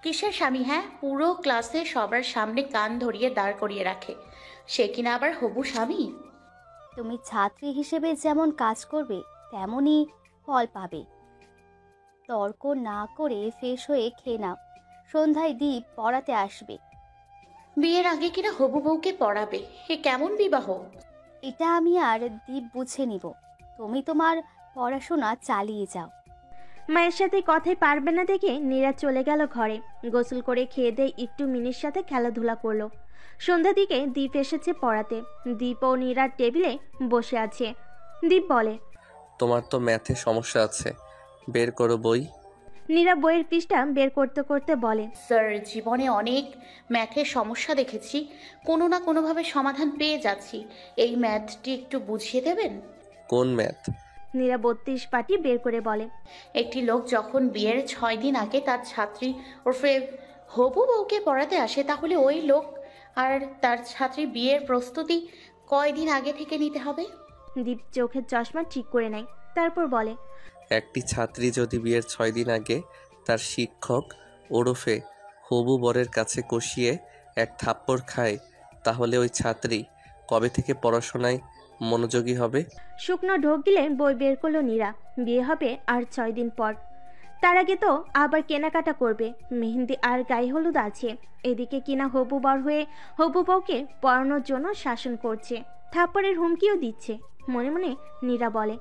কিসের স্বামী? হ্যাঁ, পুরো ক্লাসে সবার সামনে কান ধরিয়ে দাঁড় করিয়ে রাখে, সে কিনা আবার হবু স্বামী? তুমি ছাত্রী হিসেবে যেমন কাজ করবে তেমনই ফল পাবে। তর্ক না করে ফ্রেশ হয়ে খেয়ে নাও, সন্ধ্যায় দীপ পড়াতে আসবে। বিয়ের আগে কিনা হবু বউকে পড়াবে? এ কেমন বিবাহ? এটা আমি আর দীপ বুঝে নিব। তুমি তোমার পড়াশোনা চালিয়ে যাও। মায়ের সাথে কথাই পারবে না দেখে নীরা চলে গেল ঘরে। গোসল করে খেয়ে দিয়ে একটু মিনির সাথে খেলাধুলা করলো। সন্ধ্যার দিকে দীপ এসেছে পড়াতে। দীপ ও নীরার টেবিলে বসে আছে। দীপ বলে, তোমার তো ম্যাথে সমস্যা আছে, বের করো বই। নীরা বইয়ের পৃষ্ঠা বের করতে করতে বলে, স্যার, জীবনে অনেক ম্যাথের সমস্যা দেখেছি, কোনো না কোনোভাবে সমাধান পেয়ে যাচ্ছি। এই ম্যাথটি একটু বুঝিয়ে দেবেন? কোন ম্যাথ? নীরা 32 পাটি বের করে বলে, একটি লোক যখন বিয়ের 6 দিন আগে তার ছাত্রী ওরফে হবু বউকে পড়াতে আসে, তাহলে ওই লোক আর তার ছাত্রী বিয়ের প্রস্তুতি কয়দিন আগে থেকে নিতে হবে? দীপ চোখের চশমা ঠিক করে নেয়, তারপর বলে, একটি ছাত্রী যদি বিয়ের 6 দিন আগে তার শিক্ষক ওরফে হবু বরের কাছে কষিয়ে এক থাপ্পড় খায়, তাহলে ওই ছাত্রী কবে থেকে পড়াশোনায় মনোযোগী হবে? শুকনো ঢোক গিলে বই বের করলো নীরা। বিয়ে হবে আর 6 দিন পর। তার আগে তো আবার কেনাকাটা করবে, মেহেন্দি আর গায়ে হলুদ আছে। এদিকে কিনা হবু বর হয়ে হবু বউকে পড়ানোর জন্য শাসন করছে, থাপ্পড়ের হুমকিও দিচ্ছে। মনে মনে নীরা বলে,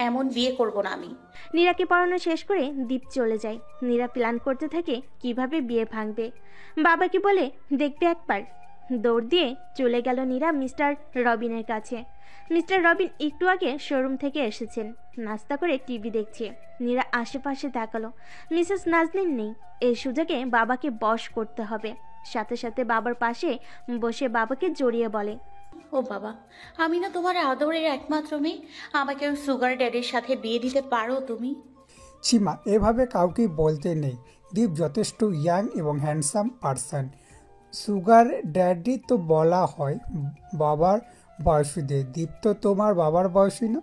এমন বিয়ে করব না আমি। নীরাকে পড়ানো শেষ করে দীপ চলে যায়। নীরা প্ল্যান করতে থাকে কিভাবে বিয়ে ভাঙবে। বাবাকে বলে দেখবে একবার। দৌড় দিয়ে চলে গেল নীরা মিস্টার রবিনের কাছে। মিস্টার রবিন একটু আগে শোরুম থেকে এসেছেন, নাস্তা করে টিভি দেখছে। নীরা আশেপাশে তাকালো, মিসেস নাজনীন নেই। এই সুযোগে বাবাকে বশ করতে হবে। সাথে সাথে বাবার পাশে বসে বাবাকে জড়িয়ে বলে, ও বাবা, আমি না তোমার আদরের একমাত্র মেয়ে, আমাকে ওই সুগার ড্যাডির সাথে বিয়ে দিতে পারো তুমি? সীমা, এভাবে কাউকে বলতে নেই। দীপ যথেষ্ট ইয়াং এবং হ্যান্ডসাম পারসন। সুগার ড্যাডি তো বলা হয় বাবার বয়সীদের। দীপ তো তোমার বাবার বয়সী না।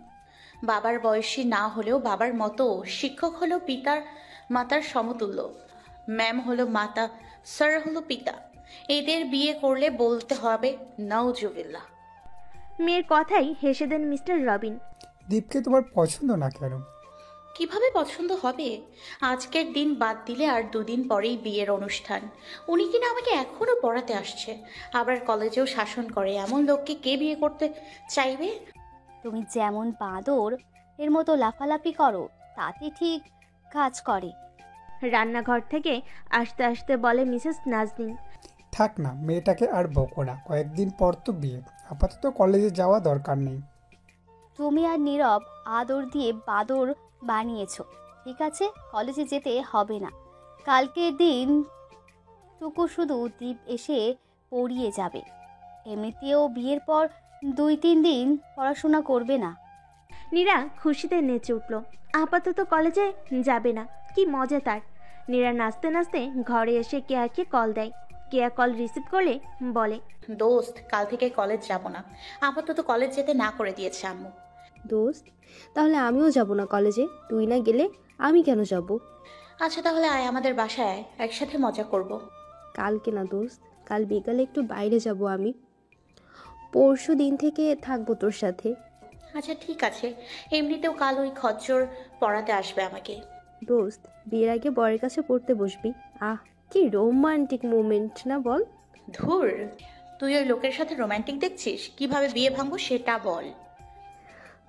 বাবার বয়সী না হলেও বাবার মতো। শিক্ষক হলো পিতার মাতার সমতুল্য, ম্যাম হলো মাতা, স্যার হলো পিতা। এদের বিয়ে করলে বলতে হবে নাউজুবিল্লাহ। মেয়ের কথাই হেসে দেন মিস্টার রবিন। দীপকে তোমার পছন্দ না কেন? কিভাবে পছন্দ হবে? আজকের দিন বাদ দিলে আর দুদিন পরেই বিয়ের অনুষ্ঠান। উনি কিনা আমাকে এখনো পড়াতে আসছে, আবার কলেজেও শাসন করে। এমন লোককে কে বিয়ে করতে চাইবে? তুমি যেমন বাঁদর এর মতো লাফালাফি করো, তাতে ঠিক কাজ করে। রান্নাঘর থেকে আসতে আসতে বলে মিসেস নাজনীন, থাক না, মেয়েটাকে আর বকো না, কয়েকদিন পর তো বিয়ে। আপাতত কলেজে যাওয়া দরকার নেই। তুমি আর নীরব আদর দিয়ে বাদর বানিয়েছো, ঠিক আছে? কলেজে যেতে হবে না। কালকের দিন টুকু শুধু দীপ এসে পড়িয়ে যাবে। এমনিতেও বিয়ের পর 2-3 দিন পড়াশোনা করবে না। নীরা খুশিতে নেচে উঠল। আপাতত কলেজে যাবে না, কি মজা তার। নীরা নাচতে নাচতে ঘরে এসে কেয়াকে কল দেয়। কেয়া কল রিসিভ করলে বলে, দোস্ত, কাল থেকে কলেজ যাব না। আপাতত কলেজ যেতে না করে দিয়েছে আম্মু। দোস্ত, তাহলে আমিও যাব না কলেজে। তুই না গেলে আমি কেন যাব? আচ্ছা তাহলে আয়, আমাদের বাসায় আয়, একসাথে মজা করব। কালকে না দোস্ত, কাল বিকালে একটু বাইরে যাব আমি। পরশু দিন থেকে থাকবো তোর সাথে। আচ্ছা ঠিক আছে, এমনিতেও কাল ওই খচ্চর পড়াতে আসবে আমাকে। দোস্ত, বিয়ের আগে বরের কাছে পড়তে বসবি। আহ, কি রোমান্টিক মোমেন্ট না বল? ধুর, তুই ওই লোকের সাথে রোমান্টিক দেখছিস? কিভাবে বিয়ে ভাঙবো সেটা বল।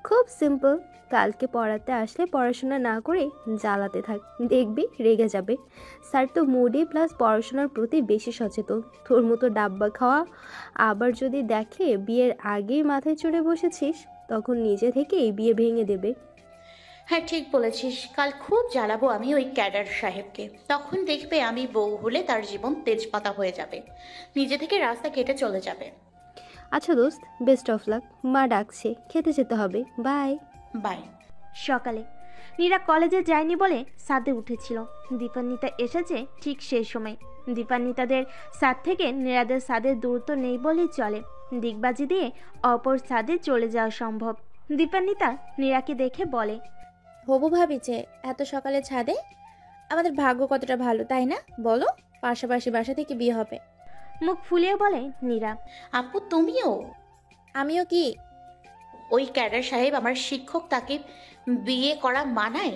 খুব সিম্পল। কালকে পড়াতে আসলে পড়াশোনা না করে জ্বালাতে থাক, দেখবি রেগে যাবে। স্যার তো মুডে প্লাস পড়াশোনার প্রতি বেশি সচেতন। তোর মতো ডাব্বা খাওয়া আবার যদি দেখে বিয়ের আগেই মাথায় চড়ে বসেছিস, তখন নিজে থেকেই বিয়ে ভেঙে দেবে। হ্যাঁ ঠিক বলেছিস, কাল খুব জ্বালাবো আমি ওই ক্যাডার সাহেবকে। তখন দেখবে আমি বউ হলে তার জীবন তেজপাতা হয়ে যাবে, নিজে থেকে রাস্তা কেটে চলে যাবে। আচ্ছা দোস্ত, বেস্ট অফ লাক। মা ডাকছে, খেতে যেতে হবে। Bye bye. সকালে নীরা কলেজে যায়নি বলে ছাদে উঠেছিল। দীপান্বিতা এসেছে ঠিক সেই সময়। দীপান্বিতাদের ছাদ থেকে নীরাদের ছাদের দূরত্ব নেই বলেই চলে। দিগবাজি দিয়ে অপর ছাদে চলে যাওয়া সম্ভব। দীপান্বিতা নীরাকে দেখে বলে, হবু ভাবি যে এত সকালে ছাদে, আমাদের ভাগ্য কতটা ভালো তাই না বলো? পাশাপাশি বাসা থেকে বিয়ে হবে। মুখ ফুলিয়ে বলে নীরা, আপু তুমিও? আমিও কি? ওই ক্যাডার সাহেব আমার শিক্ষক, তাকে বিয়ে করা মানায়?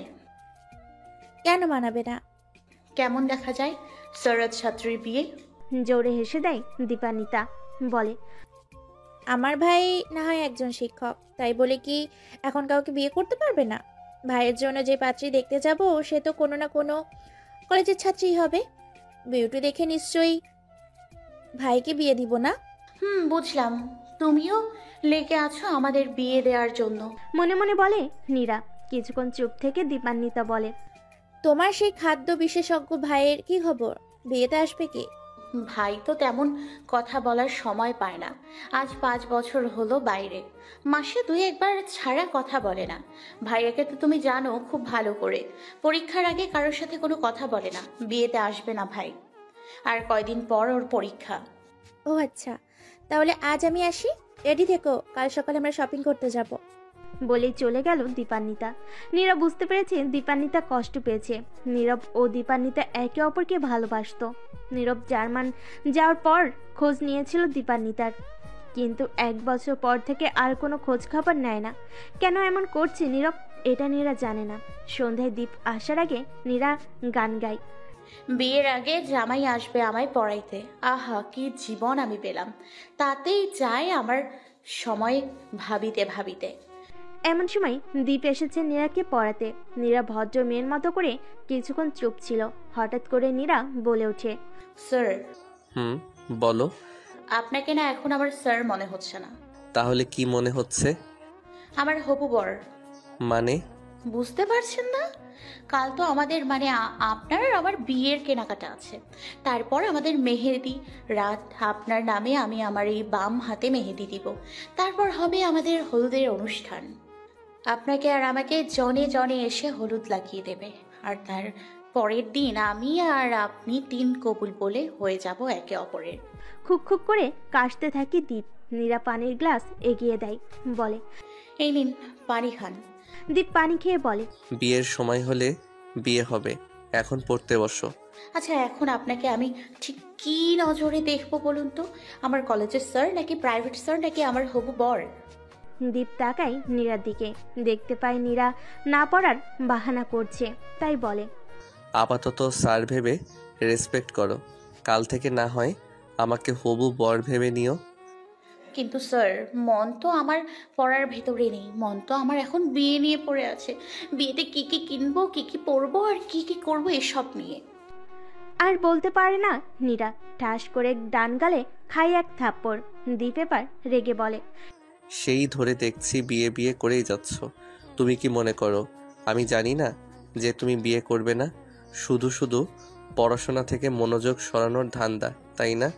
কেন মানাবে না? কেমন দেখা যায় সরদ ছাত্রীর বিয়ে? জোরে হেসে দেয় দীপান্বিতা, বলে, আমার ভাই না হয় একজন শিক্ষক, তাই বলে কি এখন কাউকে বিয়ে করতে পারবে না? ভাইয়ের জন্য যে পাত্রী দেখতে যাব সে তো কোনো না কোনো কলেজের ছাত্রীই হবে। বিউটি দেখে নিশ্চয়ই ভাইকে বিয়ে দিব না? বুঝলাম, তুমিও লেগে আছো আমাদের বিয়ে দেওয়ার জন্য। মনে মনে বলে নীরা। কিছুক্ষণ চুপ থেকে দীপান্বিতা বলে, তোমার সেই খাদ্য বিশেষজ্ঞ ভাইয়ের কি খবর? বিয়েতে আসবে কি? ভাই তো তেমন কথা বলার সময় পায় না। আজ 5 বছর হলো বাইরে, মাসে 2-1 বার ছাড়া কথা বলে না। ভাইয়াকে তো তুমি জানো খুব ভালো করে। পরীক্ষার আগে কারোর সাথে কোনো কথা বলে না। বিয়েতে আসবে না ভাই, আর কয়দিন পর ওর পরীক্ষা। ও আচ্ছা, তাহলে আজ আমি আসি, রেডি থেকো, কাল সকালে আমরা শপিং করতে যাব। বলেই চলে গেল দীপান্বিতা। নীরব বুঝতে পেরেছে দীপান্বিতা কষ্ট পেয়েছে। নীরব ও দীপান্বিতা একে অপরকে ভালোবাসতো। নীরব জার্মান যাওয়ার পর খোঁজ নিয়েছিল দীপান্বিতার। কিন্তু 1 বছর পর থেকে আর কোনো খোঁজ খবর নেয় না। কেন এমন করছে নীরব, এটা নীরা জানে না। সন্ধ্যায় দীপ আসার আগে নীরা গান গায়। বিয়ের আগে জামাই আসবে আমায় পড়াইতে, আহা কি জীবন আমি পেলাম, তাতেই যায় আমার সময় ভাবিতে ভাবিতে। এমন সময় দীপ এসেছে নীরাকে পড়াতে। নীরা ভদ্র মেয়ের মতো করে কিছুক্ষণ চুপ ছিল। হঠাৎ করে নীরা বলে ওঠে, স্যার। বলো। আপনাকে না এখন আমার স্যার মনে হচ্ছে না। তাহলে কি মনে হচ্ছে? আমার হবু বর। মানে? বুঝতে পারছেন না? কাল তো আমাদের মানে আপনার আর আমার বিয়ের কেনাকাটা আছে, তারপর আমাদের মেহেদি রাত। আপনার নামে আমি আমার এই বাম হাতে মেহেদি দিব, তারপর হবে আমাদের হলুদের অনুষ্ঠান। আপনাকে আর আমাকে জনে জনে এসে হলুদ লাগিয়ে দেবে, আর তার পরের দিন আমি আর আপনি 3 কবুল বলে হয়ে যাব একে অপরের। খুক খুক করে কাশতে থাকে দীপ। নীরা পানির গ্লাস এগিয়ে দেয়, বলে, এই নিন পানি খান। দীপ পানি খেয়ে বলে, বিয়ের সময় হলে বিয়ে হবে, এখন পড়তে বসো। আচ্ছা এখন আপনাকে আমি ঠিক কি নজরে দেখবো বলুন তো? আমার কলেজের স্যার নাকি প্রাইভেট স্যার নাকি আমার হবু বর? দীপ তাকায় নীরার দিকে, দেখতে পায় নীরা না পড়ার বাহানা করছে, তাই বলে, আপাতত স্যার ভেবে রেসপেক্ট করো, কাল থেকে না হয় আমাকে হবু বর ভেবে নিও। কিন্তু স্যার মন তো আমার পড়ার ভেতরে নেই, মন তো আমার এখন বিয়ে নিয়ে পড়ে আছে। বিয়েতে কি কি কিনবো, কি কি পরবো আর কি কি করবো এসব নিয়ে। আর বলতে পারে না নীরা। ঠাস করে ডান গালে খাই এক থাপ্পড়। দীপ এবার রেগে বলে, সেই ধরে দেখছি বিয়ে বিয়ে করেই যাচ্ছ। তুমি কি মনে করো আমি জানি না যে তুমি বিয়ে করবে না? শুধু শুধু পড়াশোনা থেকে মনোযোগ সরানোর ধান্দা, তাই না?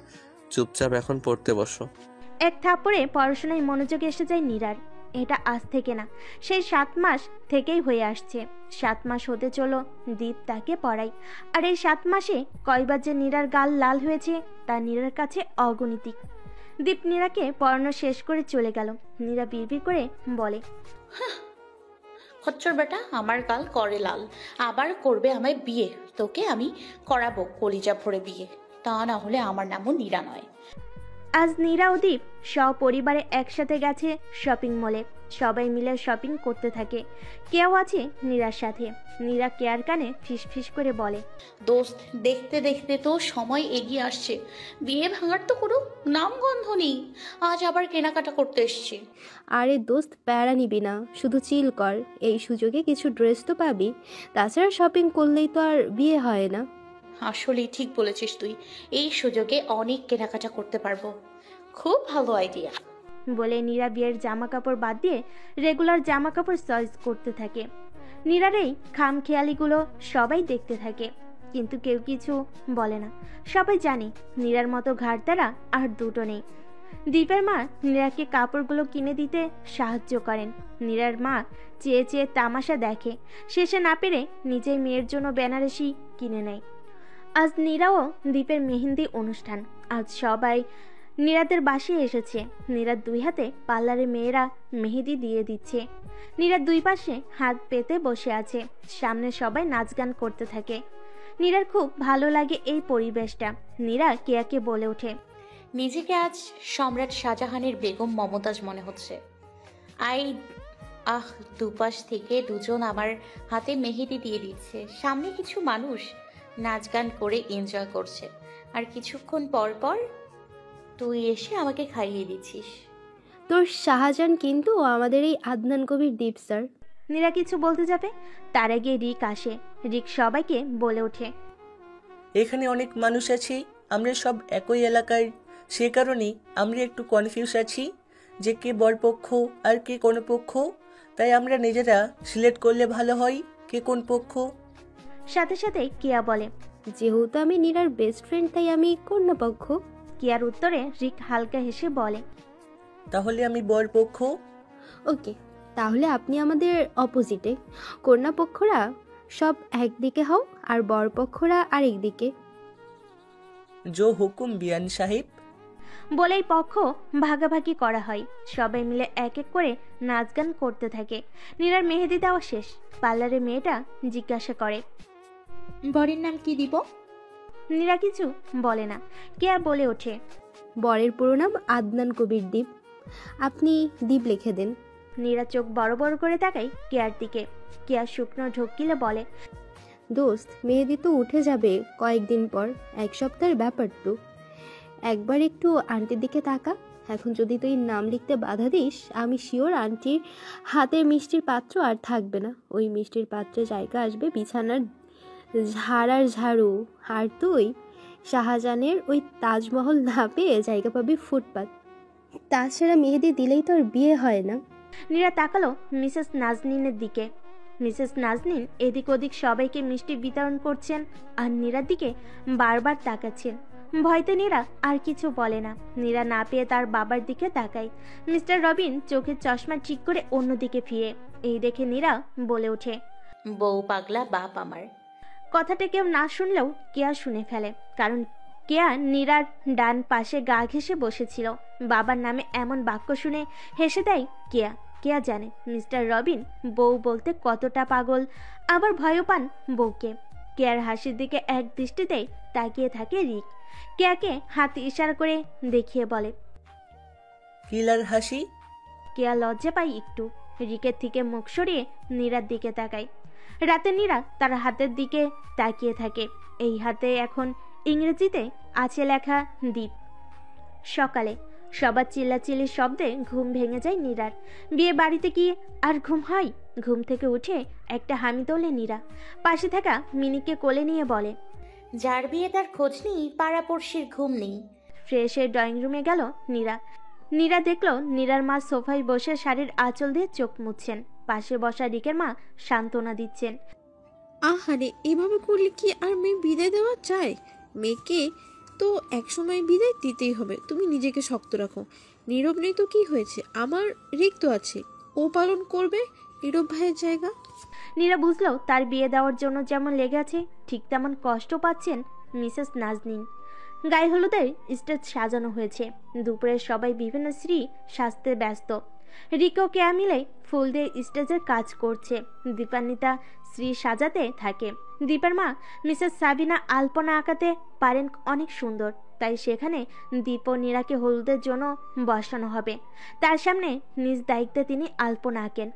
চুপচাপ এখন পড়তে বসো। এক থাপ্পড়ে পড়াশোনায় মনোযোগ এসে যায় নীরার। এটা আজ থেকে না, সেই 7 মাস থেকেই হয়ে আসছে। 7 মাস হতে চলো দীপ তাকে পড়াই, আর এই 7 মাসে কয়বার যে নীরার গাল লাল হয়েছে তা নীরার কাছে অগণিতিক। দীপ নীরাকে পড়ানো শেষ করে চলে গেল। নীরা বিড়বিড় করে বলে, খচ্চর বেটা, আমার গাল করে লাল, আবার করবে আমায় বিয়ে। তোকে আমি করাবো কলিজা ভরে বিয়ে, তা না হলে আমার নামও নীরা নয়। আজ নীরা ও দীপ সপরিবারে একসাথে গেছে শপিং মলে। সবাই মিলে শপিং করতে থাকে। কেউ আছে নীরার সাথে। নীরা কেয়ার কানে ফিসফিস করে বলে, দোস্ত দেখতে দেখতে তো সময় এগিয়ে আসছে, বিয়ে ভাঙার তো কোনো নামগন্ধ নেই। আজ আবার কেনাকাটা করতে এসছি। আরে দোস্ত প্যারা নিবি না, শুধু চিল কর। এই সুযোগে কিছু ড্রেস তো পাবি, তাছাড়া শপিং করলেই তো আর বিয়ে হয় না। আসলেই ঠিক বলেছিস তুই, এই সুযোগে অনেক কেনাকাটা করতে পারবো। খুব ভালো আইডিয়া। বলে নীরা বিয়ের জামা কাপড় বাদ দিয়ে রেগুলার জামা কাপড় চয়েস করতে থাকে। নীরার এই খামখেয়ালিগুলো সবাই দেখতে থাকে, কিন্তু কেউ কিছু বলে না। সবাই জানে নীরার মতো ঘাড়তারা আর দুটো নেই। দীপের মা নীরাকে কাপড়গুলো কিনে দিতে সাহায্য করেন। নীরার মা চেয়ে চেয়ে তামাশা দেখে, শেষে না পেরে নিজেই মেয়ের জন্য বেনারসি কিনে নেয়। আজ নীরা ও দীপের মেহেন্দি অনুষ্ঠান। আজ সবাই নীরাদের বাসায় এসেছে। নীরার 2 হাতে পার্লারে মেয়েরা মেহেদি দিয়ে দিচ্ছে। নীরার 2 পাশে হাত পেতে বসে আছে। সামনে সবাই নাচ গান করতে থাকে। নীরার খুব ভালো লাগে এই পরিবেশটা। নীরা কেয়াকে বলে ওঠে, নিজেকে আজ সম্রাট শাহজাহানের বেগম মমতাজ মনে হচ্ছে। দুপাশ থেকে দুজন আমার হাতে মেহেদি দিয়ে দিচ্ছে। সামনে কিছু মানুষ নাচ গান করে এনজয় করছে, আর কিছুক্ষণ পর পর তুই এসে আমাকে খাইয়ে দিচ্ছিস। তোর শাহজাহান কিন্তু আমাদের এই আদনান কবির দীপ স্যার। নীরা কিছু বলতে যাবে, তার আগে রিক আসে। রিক সবাইকে বলে ওঠে, এখানে অনেক মানুষ আছি, আমরা সব একই এলাকার, সে কারণেই আমরা একটু কনফিউজ আছি যে কে বরপক্ষ আর কে কোন পক্ষ। তাই আমরা নিজেরা সিলেক্ট করলে ভালো হয় কে কোন পক্ষ। সাথে সাথে কিয়া বলে, যেহেতু আমি নীরার বেস্ট ফ্রেন্ড তাই আমি কন্যা পক্ষ। কিয়ার উত্তরে রিক হালকা হেসে বলে, তাহলে আমি বরপক্ষ। ওকে, তাহলে আপনি আমাদের অপোজিটে। কন্যা পক্ষরা সব একদিকে হও আর বরপক্ষরা আরেক দিকে। জো হুকুম বিয়ান সাহেব। বলেই পক্ষ ভাগাভাগি করা হয়। সবাই মিলে এক এক করে নাচ গান করতে থাকে। নীরার মেহেদি দেওয়া শেষ। পার্লারে মেয়েটা জিজ্ঞাসা করে, বরের নাম কি দিব? নীরা কিছু বলে না। কেয়া বলে ওঠে, বরের পুরো নাম আদনান কবির দ্বীপ। আপনি দ্বীপ লিখে দিন। নীরা চোখ বড় বড় করে তাকাই কেয়ার দিকে। কেয়া শুকনো ঢোকিলে বলে, দোস্ত, মেহেদি তো উঠে যাবে কয়েকদিন পর, 1 সপ্তাহের ব্যাপার তো। একবার একটু আন্টির দিকে তাকা। এখন যদি তুই নাম লিখতে বাধা দিস, আমি শিওর আন্টির হাতের মিষ্টির পাত্র আর থাকবে না। ওই মিষ্টির পাত্রে জায়গা আসবে বিছানার ঝাড়ার ঝাড়ু, আর তুই শাহজাহানের ওই তাজমহল না পেয়ে জায়গা পাবি ফুটপাত। তাছাড়া মেহেদি দিলেই তো আর বিয়ে হয় না। নীরা তাকালো মিসেস নাজনীনের দিকে। মিসেস নাজনীন এদিক ওদিক সবাইকে মিষ্টি বিতরণ করছেন আর নীরার দিকে বারবার তাকাচ্ছেন। ভয়তে নীরা আর কিছু বলে না। নীরা না পেয়ে তার বাবার দিকে তাকায়। মিস্টার রবিন চোখের চশমা ঠিক করে অন্যদিকে ফিরে। এই দেখে নীরা বলে ওঠে, বউ পাগলা বাপ আমার। কথাটা কেউ না শুনলেও কেয়া শুনে ফেলে, কারণ কেয়া নীরার ডান পাশে গা ঘেঁষে বসেছিল। বাবার নামে এমন বাক্য শুনে হেসে দেয় কেয়া। কেয়া জানে মিস্টার রবিন বউ বলতে কতটা পাগল, আবার ভয়ও পান বউকে। কেয়ার হাসির দিকে এক দৃষ্টিতেই তাকিয়ে থাকে রিক। কেয়াকে হাত ইশারা করে দেখিয়ে বলে, কিলার হাসি। কেয়া লজ্জা পায় একটু। রিকের থেকে মুখ সরিয়ে নীরার দিকে তাকায়। রাতে নীরা তার হাতের দিকে তাকিয়ে থাকে। এই হাতে এখন ইংরেজিতে আছে লেখা দ্বীপ। সকালে সবার চিল্লাচিল্লির শব্দে ঘুম ভেঙে যায় নীরার। বিয়ে বাড়িতে গিয়ে আর ঘুম হয়? ঘুম থেকে উঠে একটা হামি তোলে নীরা। পাশে থাকা মিনিকে কোলে নিয়ে বলে, যার বিয়ে তার খোঁজ নেই, পাড়াপড়শির ঘুম নেই। ফ্রেশ হয়ে ড্রয়িং রুমে গেল নীরা। নীরা দেখলো নীরার মা সোফায় বসে শাড়ির আঁচল দিয়ে চোখ মুছছেন। পাশে বসা রিকের মা সান্ত্বনা দিচ্ছেন। আহারে, এভাবে করলে কি আর মেয়ে বিদায় দেওয়া চায়? মেয়েকে তো একসময় বিদায় দিতেই হবে। তুমি নিজেকে শক্ত রাখো। নীরব নেই তো কি হয়েছে? আমার রিক তো আছে, ও পালন করবে নীরব ভাইয়ের জায়গা। নীরা বুঝলো তার বিয়ে দেওয়ার জন্য যেমন লেগে আছে, ঠিক তেমন কষ্ট পাচ্ছেন মিসেস নাজনীন। গায়ে হলুদের স্টেজ সাজানো হয়েছে। দুপুরে সবাই বিভিন্ন স্ত্রী সাজতে ব্যস্ত। রিকো কেয়া মিলে ফুল দিয়ে স্টেজের কাজ করছে। দীপান্বিতা শ্রী সাজাতে থাকে। দীপার মা মিসেস সাবিনা আলপনা আঁকাতে পারেন অনেক সুন্দর, তাই সেখানে দীপ ও নীরাকে হলুদের জন্য বসানো হবে। তার সামনে নিজ দায়িত্বে তিনি আলপনা আঁকেন।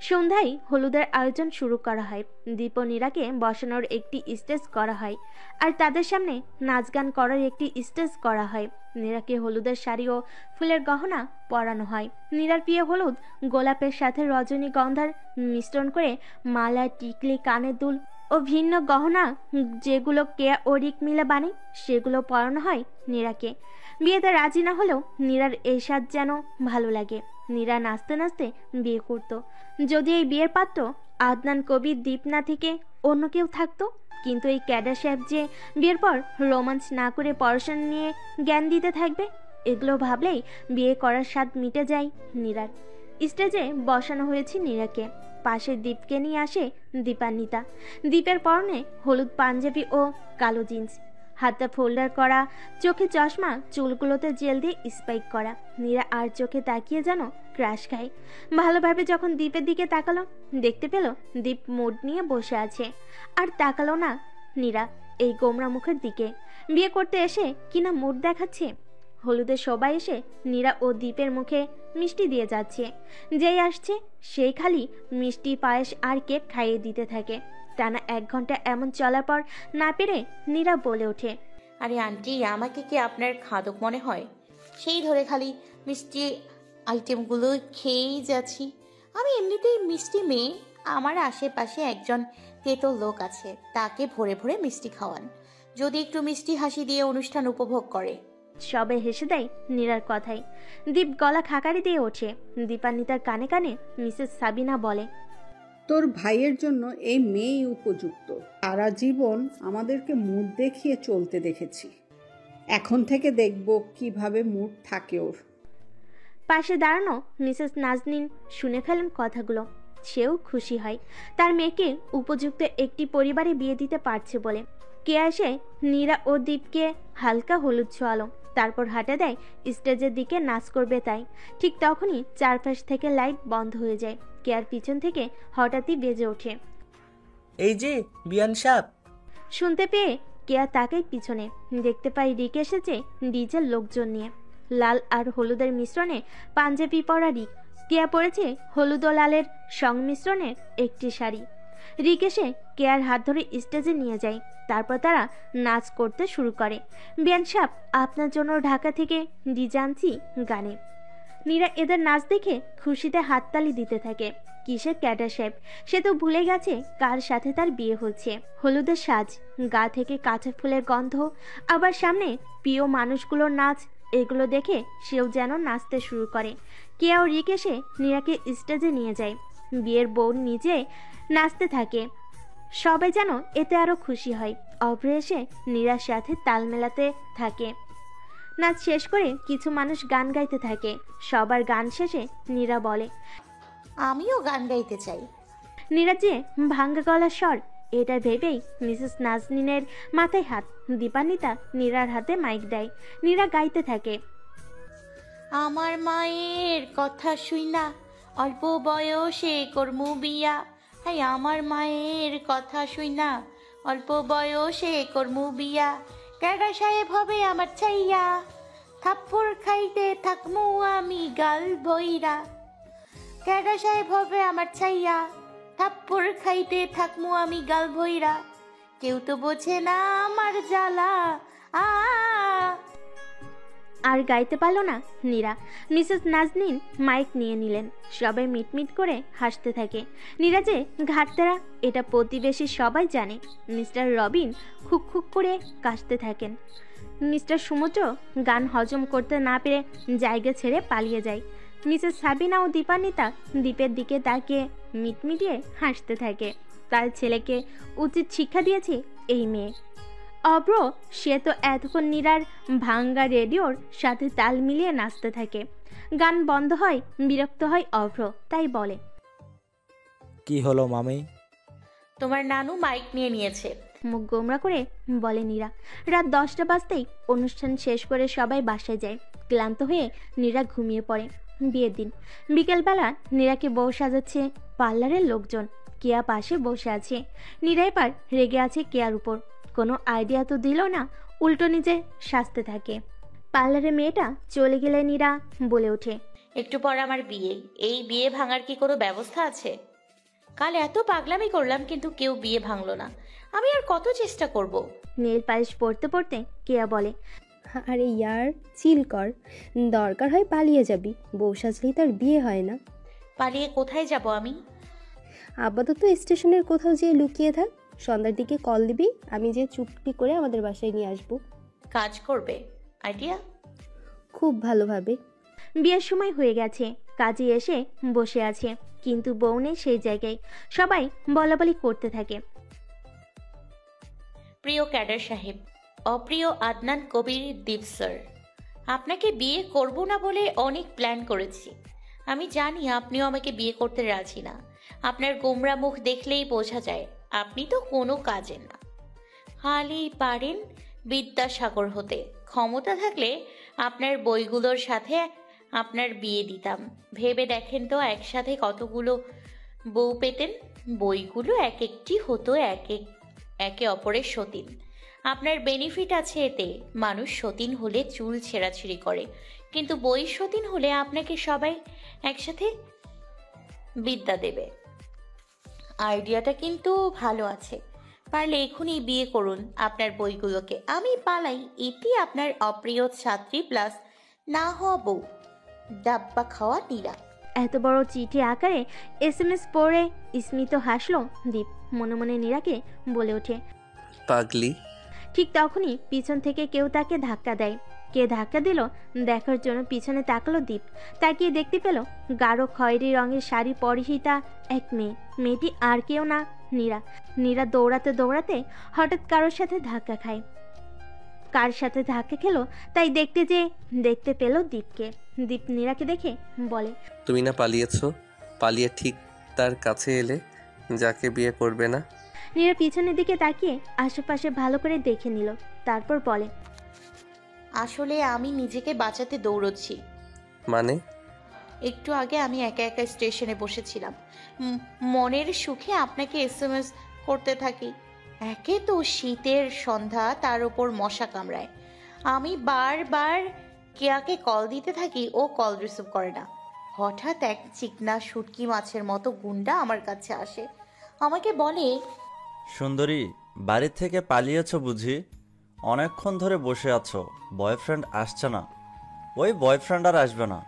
সন্ধ্যায় হলুদের আয়োজন শুরু করা হয়। দীপ ও নীরাকে বসানোর একটি স্টেজ করা হয়, আর তাদের সামনে নাচ গান করার একটি স্টেজ করা হয়। নীরাকে হলুদের শাড়ি ও ফুলের গহনা পরানো হয়। নীরার প্রিয় হলুদ গোলাপের সাথে রজনীগন্ধার মিশ্রণ করে মালা, টিকলি, কানের দুল ও ভিন্ন গহনা, যেগুলো কেয়া ও রিক মিলে বানায়, সেগুলো পরানো হয় নীরাকে। বিয়েতে রাজি না হলেও নীরার এই সাজ যেন ভালো লাগে। নীরা নাচতে নাচতে বিয়ে করত। যদি এই বিয়ের পাত্র আদনান কবির দ্বীপ না থেকে অন্য কেউ থাকতো, কিন্তু এই ক্যাডার সাহেব যে বিয়ের পর রোমান্স না করে পড়াশোনা নিয়ে জ্ঞান দিতে থাকবে, এগুলো ভাবলেই বিয়ে করার স্বাদ মিটে যায় নীরার। স্টেজে বসানো হয়েছে নীরাকে। পাশে দীপকে নিয়ে আসে দীপান্বিতা। দীপের পরনে হলুদ পাঞ্জাবি ও কালো জিন্স, হাতে ফোল্ডার করা, চোখে চশমা, চুলগুলোতে জেল দিয়ে স্পাইক করা। নীরা আর চোখে তাকিয়ে যেন ক্রাশ খায়। ভালোভাবে যখন দীপের দিকে তাকালো, দেখতে পেল দীপ মুড নিয়ে বসে আছে। আর তাকালো না নীরা এই গোমরা মুখের দিকে। বিয়ে করতে এসে কিনা মুড দেখাচ্ছে। হলুদের সবাই এসে নীরা ও দীপের মুখে মিষ্টি দিয়ে যাচ্ছে। যেই আসছে সেই খালি মিষ্টি, পায়েস আর কেক খাইয়ে দিতে থাকে। টানা 1 ঘন্টা এমন চলার পর না পেরে নীরা বলে ওঠে, আরে আন্টি, আমাকে কি আপনার খাদক মনে হয়? সেই ধরে খালি মিষ্টি আইটেমগুলো খেয়েই যাচ্ছি। আমি এমনিতেই মিষ্টি মেয়ে। আমার আশেপাশে একজন তেতো লোক আছে, তাকে ভরে ভরে মিষ্টি খাওয়ান, যদি একটু মিষ্টি হাসি দিয়ে অনুষ্ঠান উপভোগ করে। সবে হেসে দেয় নীরার কথায়। দীপ গলা খাকারি দিয়ে ওঠে। দীপান্বিতার কানে কানে মিসেস সাবিনা বলে, তোর ভাইয়ের জন্য এই মেয়েই উপযুক্ত। সারা জীবন আমাদেরকে মুড দেখিয়ে চলতে দেখেছি, এখন থেকে দেখব কিভাবে মুড থাকে ওর। পাশে দাঁড়ানো মিসেস নাজনীন শুনে ফেলেন কথাগুলো। সেও খুশি হয় তার মেয়েকে উপযুক্ত একটি পরিবারে বিয়ে দিতে পারছে বলে। কে এসে নীরা ও দীপকে হালকা হলুদ ছোঁয়ালো, তারপর হাঁটা দেয় স্টেজের দিকে নাচ করবে তাই। ঠিক তখনই চারপাশ থেকে লাইট বন্ধ হয়ে যায়। কেয়ার পিছন থেকে হঠাৎই বেজে ওঠে, এই যে বিয়ান সাহেব। শুনতে পেয়ে কেয়া তাকায় পিছনে, দেখতে পাই রিক এসেছে ডিজের লোকজন নিয়ে। লাল আর হলুদের মিশ্রণে পাঞ্জাবি পরা রিক, কেয়া পরেছে হলুদ ও লালের সংমিশ্রণের একটি শাড়ি। রিক এসে কেয়ার হাত ধরে স্টেজে নিয়ে যায়। তারপর তারা নাচ করতে শুরু করে। বিয়ান সাহেব, আপনার জন্য ঢাকা থেকে ডিজে আনছি গানে। নীরা এদের নাচ দেখে খুশিতে হাততালি দিতে থাকে। কিসের ক্যাডার সাহেব, সে তো ভুলে গেছে কার সাথে তার বিয়ে হচ্ছে। হলুদের সাজ, গা থেকে কাঁচা ফুলের গন্ধ, আবার সামনে প্রিয় মানুষগুলোর নাচ, এগুলো দেখে সেও যেন নাচতে শুরু করে। কেয়াও রিক এসে নীরাকে স্টেজে নিয়ে যায়। বিয়ের বউ নিজে নাচতে থাকে। সবাই যেন এতে আরো খুশি হয়। অভ্র এসে নীরার সাথে তাল মেলাতে থাকে। নাচ শেষ করে কিছু মানুষ গান গাইতে থাকে। সবার গান শেষে নীরা বলে, আমিও গান গাইতে চাই। নীরা যে ভাঙ্গা গলার স্বর, এটা ভেবেই মিসেস নাজনীনের মাথায় হাত। দীপান্বিতা নীরার হাতে মাইক দেয়। নীরা গাইতে থাকে, আমার মায়ের কথা শুইনা অল্প বয়সে করমু বিয়া। হাই আমার মায়ের কথা শুইনা অল্প বয়সে করমু বিয়া। ক্যাডা সাহেব হবে আমার ছাইয়া, থাপ্পড় খাইতে থাকমু আমি গাল ভইরা। ক্যাডা সাহেব হবে আমার ছাইয়া, থাপ্পড় খাইতে থাকমু আমি গাল ভইরা। কেউ তো বোঝে না আমার জ্বালা। আর গাইতে পারল না নীরা। মিসেস নাজনীন মাইক নিয়ে নিলেন। সবাই মিটমিট করে হাসতে থাকে। নীরা যে ঘাটতেরা এটা প্রতিবেশী সবাই জানে। মিস্টার রবিন খুক খুক করে কাশতে থাকেন। মিস্টার সমুদ্র গান হজম করতে না পেরে জায়গা ছেড়ে পালিয়ে যায়। মিসেস সাবিনা ও দীপান্বিতা দ্বীপের দিকে তাকিয়ে মিটমিটিয়ে হাসতে থাকে। তার ছেলেকে উচিত শিক্ষা দিয়েছে এই মেয়ে। অভ্র, সে তো এতক্ষণ নীরার ভাঙ্গা রেডিওর সাথে তাল মিলিয়ে নাচতে থাকে। গান বন্ধ হয়, বিরক্ত হয় অভ্র, তাই বলে, কি হলো মামি? তোমার নানু মাইক নিয়ে নিয়েছে। মুখ গোমরা করে বলে নীরা। রাত 10টা বাজতেই অনুষ্ঠান শেষ করে সবাই বাসায় যায়। ক্লান্ত হয়ে নীরা ঘুমিয়ে পড়ে। বিয়ের দিন বিকেলবেলা নীরাকে বউ সাজাচ্ছে পার্লারের লোকজন। কেয়া পাশে বসে আছে। নীরা এবার রেগে আছে কেয়ার উপর। কোনো আইডিয়া তো দিল না, উল্টো নিজে সাজতে থাকে। পার্লারে মেয়েটা চলে গেলে নীরা বলে ওঠে, একটু পর আমার বিয়ে। এই বিয়ে ভাঙার কি কোনো ব্যবস্থা আছে? কাল এত পাগলামি করলাম কিন্তু কেউ বিয়ে ভাঙলো না। আমি আর কত চেষ্টা করব? নেল পালিশ পড়তে পড়তে কেয়া বলে, আরে ইয়ার চিল কর, দরকার হয় পালিয়ে যাবি, বউ সাজলেই তার বিয়ে হয় না। পালিয়ে কোথায় যাব আমি? আপাতত স্টেশনের কোথাও যেয়ে লুকিয়ে থাক, সন্ধ্যার দিকে কল দিবি, আমি যে চুপটি করে আমাদের বাসায় নিয়ে আসবো। কাজ করবে আইডিয়া? খুব ভালোভাবে। বিয়ের সময় হয়ে গেছে, কাজে এসে বসে আছে, কিন্তু বউ নেই সেই জায়গায়। সবাই বলাবলি করতে থাকে। প্রিয় ক্যাডার সাহেব, অপ্রিয় আদনান কবির দীপ স্যার, আপনাকে বিয়ে করব না বলে অনেক প্ল্যান করেছি। আমি জানি আপনিও আমাকে বিয়ে করতে রাজি না। আপনার গোমরা মুখ দেখলেই বোঝা যায় আপনি তো কোনো কাজের না। হালেই পারেন বিদ্যাসাগর হতে। ক্ষমতা থাকলে আপনার বইগুলোর সাথে আপনার বিয়ে দিতাম। ভেবে দেখেন তো একসাথে কতগুলো বউ পেতেন। বইগুলো এক একটি হতো একে অপরের সতীন। আপনার বেনিফিট আছে এতে। মানুষ সতীন হলে চুল ছেঁড়াছিঁড়ি করে, কিন্তু বই সতীন হলে আপনাকে সবাই একসাথে বিদ্যা দেবে। আইডিয়াটা কিন্তু ভালো আছে। পারলে এখনই বিয়ে করুন আপনার বইগুলোকে। আমি পালাই, এটি আপনার অপ্রিয় ছাত্রী প্লাস না হওয়া বউ। ডাব্বা খাওয়া নীরা। এত বড় চিঠি আকারে SMS পড়ে স্মিত হাসলো দীপ। মনে মনে নীরাকে বলে ওঠে, পাগলি। ঠিক তখনই পিছন থেকে কেউ তাকে ধাক্কা দেয়। কে ধাক্কা দিল দেখার জন্য পিছনে তাকালো দীপ। তাকিয়ে দেখতে পেল গাঢ় খয়েরি রঙের শাড়ি পরিহিতা এক মেয়ে। মেয়েটি আর কেউ না, নীরা। নীরা দৌড়াতে দৌড়াতে হঠাৎ কারোর সাথে ধাক্কা খায়। কার সাথে ধাক্কা খেলো তাই দেখতে পেল দীপকে। দীপ নীরাকে দেখে বলে, তুমি না পালিয়েছো? পালিয়ে ঠিক তার কাছে এলে যাকে বিয়ে করবে না। নীরা পিছনের দিকে তাকিয়ে আশেপাশে ভালো করে দেখে নিল। তারপর বলে, আসলে আমি নিজেকে বাঁচাতে দৌড়চ্ছি। মানে? একটু আগে আমি একা একা স্টেশনে বসেছিলাম। মনের সুখে আপনাকে SMS করতে থাকি। একে তো শীতের সন্ধ্যা, তার উপর মশা কামড়ায়। আমি বারবার কেয়াকে কল দিতে থাকি, ও কল রিসিভ করে না। হঠাৎ এক চিকনা শুটকি মাছের মতো গুন্ডা আমার কাছে আসে, আমাকে বলে, সুন্দরী, বাড়ি থেকে পালিয়েছো বুঝি? অনেকক্ষণ ধরে বসে আছো, বয়ফ্রেন্ড আসছে না। ওই বয়ফ্রেন্ড আর আসবে না,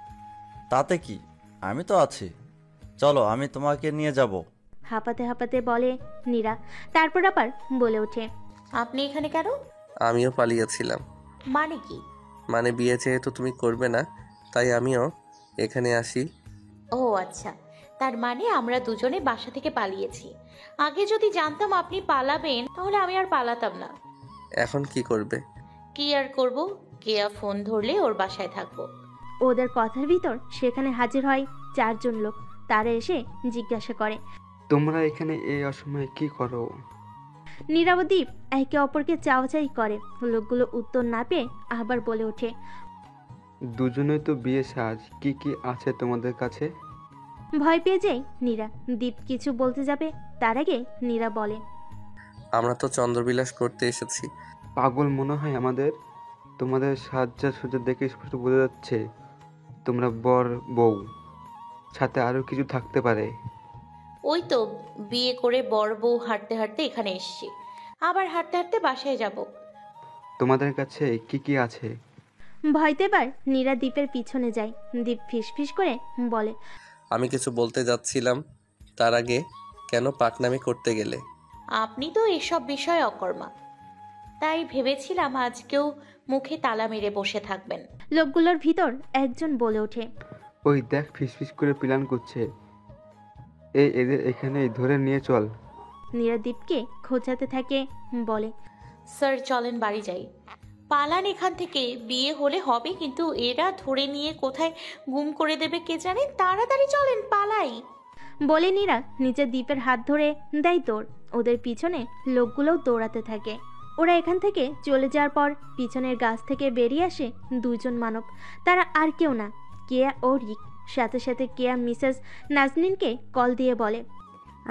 তাতে কি, আমি তো আছি। চলো, আমি তোমাকে নিয়ে যাব। হাঁপাতে হাঁপাতে বলে নীরা, তারপর আবার বলে ওঠে, আপনি এখানে কেন? আমিও পালিয়েছিলাম। মানে কি? মানে বিয়ে যেহেতু তুমি করবে না, তাই আমিও এখানে আসি। ও আচ্ছা, তার মানে আমরা দুজনে বাসা থেকে পালিয়েছি। আগে যদি জানতাম আপনি পালাবেন, তাহলে আমি আর পালাতাম না। এখন কি করবে? কি আর করব, কেয়া ফোন ধরলে ওর বাসায় থাকবো। ওদের কথার ভিতর সেখানে হাজির হয় 4 জন লোক। তারা এসে জিজ্ঞাসা করে, তোমরা এখানে এই অসময়ে কি করো? নীরা ও দীপ একে অপরকে চাওয়াচাই করে। লোকগুলো উত্তর না পেয়ে আবার বলে ওঠে, দুজনেই তো বিয়ে সাজ, কি কি আছে তোমাদের কাছে? ভয় পেয়ে যায় নীরা। দীপ কিছু বলতে যাবে, তার আগে নীরা বলে, আমরা তো চন্দ্রবিলাস করতে এসেছি। পাগল মনে হয় আমাদের? তোমাদের সাজ্জা সজ্জা দেখে স্পষ্ট বোঝা যাচ্ছে তোমরা বর বউ, সাথে আরো কিছু থাকতে পারে। ওই তো বিয়ে করে বর বউ হাঁটতে হাঁটতে এখানে এসেছি, আবার হাঁটতে হাঁটতে বাসায় যাব। তোমাদের কাছে কি কি আছে? ভয়তে এবার নীরা দীপের পিছনে যায়। দীপ ফিসফিস করে বলে, আমি কিছু বলতে যাচ্ছিলাম, তার আগে কেন পাকনামি করতে গেলে? আপনি তো এসব বিষয়ে অকর্মা, তাই ভেবেছিলাম আজকেও মুখে তালা মেরে বসে থাকবেন। লোকগুলোর ভিতর একজন বলে ওঠে, ওই দেখ ফিসফিস করে প্ল্যান করছে, এদের এখানেই ধরে নিয়ে চল। নীরা দীপকে খোঁজাতে থাকে, বলে, স্যার চলেন বাড়ি যাই। পালান এখান থেকে, বিয়ে হলে হবে, কিন্তু এরা ধরে নিয়ে কোথায় গুম করে দেবে কে জানে। তাড়াতাড়ি চলেন, পালাই। বলে নীরা নিজের দীপের হাত ধরে দেয় দৌড়। ওদের পিছনে লোকগুলোও দৌড়াতে থাকে। ওরা এখান থেকে চলে যাওয়ার পর পিছনের গাছ থেকে বেরিয়ে আসে 2 জন মানব। তারা আর কেউ না, কেয়া ও রিক। সাথে সাথে কেয়া মিসেস নাজনীনকে কল দিয়ে বলে,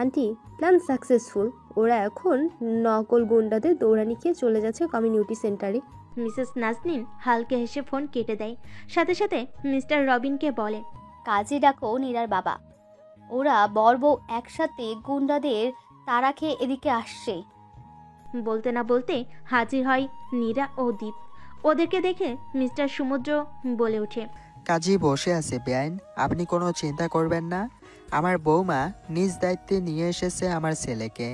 আন্টি, প্ল্যান সাকসেসফুল। ওরা এখন নকল গুন্ডাদের দৌড়ানি খেয়ে চলে যাচ্ছে কমিউনিটি সেন্টারে। মিসেস নাজনীন হালকা হেসে ফোন কেটে দেয়। সাথে সাথে মিস্টার রবিনকে বলে, কাজে ডাকো নীরার বাবা। ওরা বর বউ একসাথে গুন্ডাদের তাড়া খেয়ে এদিকে আসছে। বলতে না বলতে হাজির হয় নীরা ও দীপ। ওদেরকে দেখে মিস্টার সমুদ্র বলে ওঠে, কাজী বসে আছে বেআইন, আপনি কোনো চিন্তা করবেন না। আমার বৌমা নিজ দায়িত্বে নিয়ে এসেছে আমার ছেলেকে,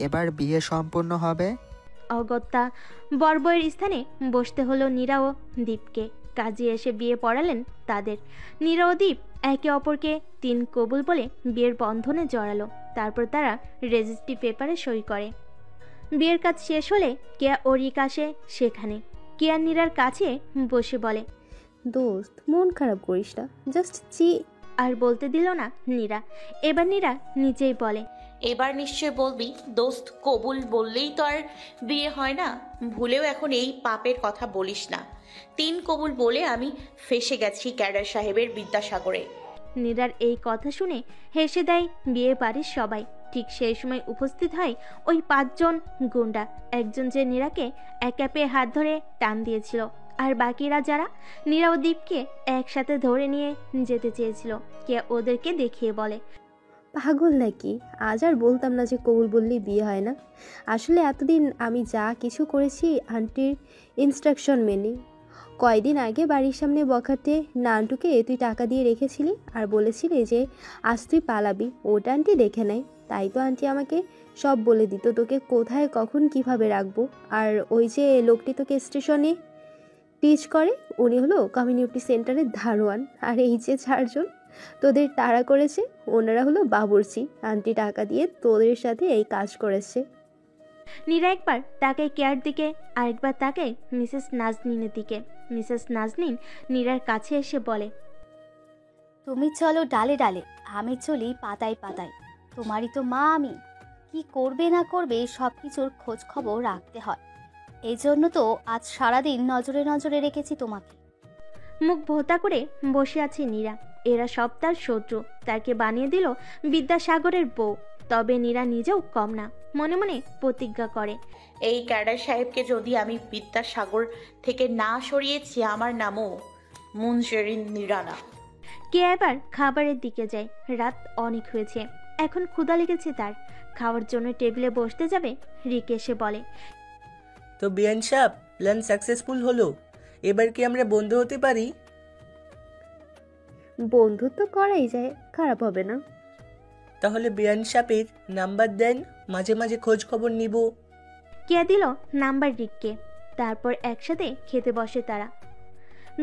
এবার বিয়ে সম্পূর্ণ হবে। অগত্যা বরবয়ের স্থানে বসতে হলো নীরা ও দীপকে। কাজী এসে বিয়ে পড়ালেন তাদের। নীরা ও দীপ একে অপরকে 3 কবুল বলে বিয়ের বন্ধনে জড়ালো। তারপর তারা রেজিস্ট্রি পেপারে সই করে। বিয়ের কাজ শেষ হলে কেয়া ও রিক আসে সেখানে। কেয়া নীরার কাছে বসে বলে, দোস্ত মন খারাপ করিস না, জাস্ট আর বলতে দিল না নীরা। এবার নীরা নিজেই বলে, এবার নিশ্চয় বলবি দোস্ত কবুল বললেই তো আর বিয়ে হয় না। ভুলেও এখন এই পাপের কথা বলিস না। 3 কবুল বলে আমি ফেসে গেছি ক্যাডার সাহেবের বিদ্যাসাগরে। নীরার এই কথা শুনে হেসে দেয় বিয়ে বাড়ির সবাই। ঠিক সেই সময় উপস্থিত হয় ওই 5 জন গুন্ডা। একজন যে নীরাকে একা পেয়ে হাত ধরে টান দিয়েছিল, আর বাকিরা যারা নীরা ও দীপকে একসাথে ধরে নিয়ে যেতে চেয়েছিল। কে ওদেরকে দেখিয়ে বলে, পাগল নাকি? আজ আর বলতাম না যে কবুল বললেই বিয়ে হয় না। আসলে এতদিন আমি যা কিছু করেছি আন্টির ইনস্ট্রাকশন মেনে। কয়দিন আগে বাড়ির সামনে বখাটে নানটুকে তুই টাকা দিয়ে রেখেছিলি আর বলেছিলি যে আজ তুই পালাবি, ওটা আন্টি দেখে নেয়। তাই তো আন্টি আমাকে সব বলে দিত তোকে কোথায় কখন কিভাবে রাখবো। আর ওই যে লোকটি তোকে স্টেশনে টিচ করে, উনি হলো কমিউনিটি সেন্টারের দারোয়ান। আর এই যে 4 জন তোদের তাড়া করেছে, ওনারা হলো বাবুর্চি। আন্টি টাকা দিয়ে তোদের সাথে এই কাজ করেছে। নীরা একবার তাকায় কেয়ার দিকে, আরেকবার তাকায় মিসেস নাজনীনের দিকে। মিসেস নাজনীন নীরার কাছে এসে বলে, তুমি চলো ডালে ডালে, আমি চলি পাতায় পাতায়। তোমারই তো মা আমি, কি করবে না করবে সব কিছুর খোঁজ খবর রাখতে হয়। এই জন্য তো আজ সারাদিন নজরে নজরে রেখেছি তোমাকে। মুখ ভোতা করে বসে আছে নীরা। এরা সব তার শত্রু। তাকে বানিয়ে দিল বিদ্যাসাগরের বউ। তবে নীরা নিজেও কম না, মনে মনে প্রতিজ্ঞা করে, এই ক্যাডার সাহেবকে যদি আমি বিদ্যাসাগর থেকে না সরিয়েছি, আমার নামও মুনজেরিন নিরানা। কে এবার খাবারের দিকে যায়। রাত অনেক হয়েছে, এখন ক্ষুধা লেগেছে তার। খাওয়ার জন্য টেবিলে বসতে যাবে, রিক এসে বলে, তো বিয়ান সাহেব, প্ল্যান সাকসেসফুল হলো, এবার কি আমরা বন্ধু হতে পারি? বন্ধুত্ব করাই যায়, খারাপ হবে না। তাহলে বিয়ান সাহেবের নাম্বার দেন, মাঝে মাঝে খোঁজ খবর নিব। কে দিল নাম্বার রিককে। তারপর একসাথে খেতে বসে তারা।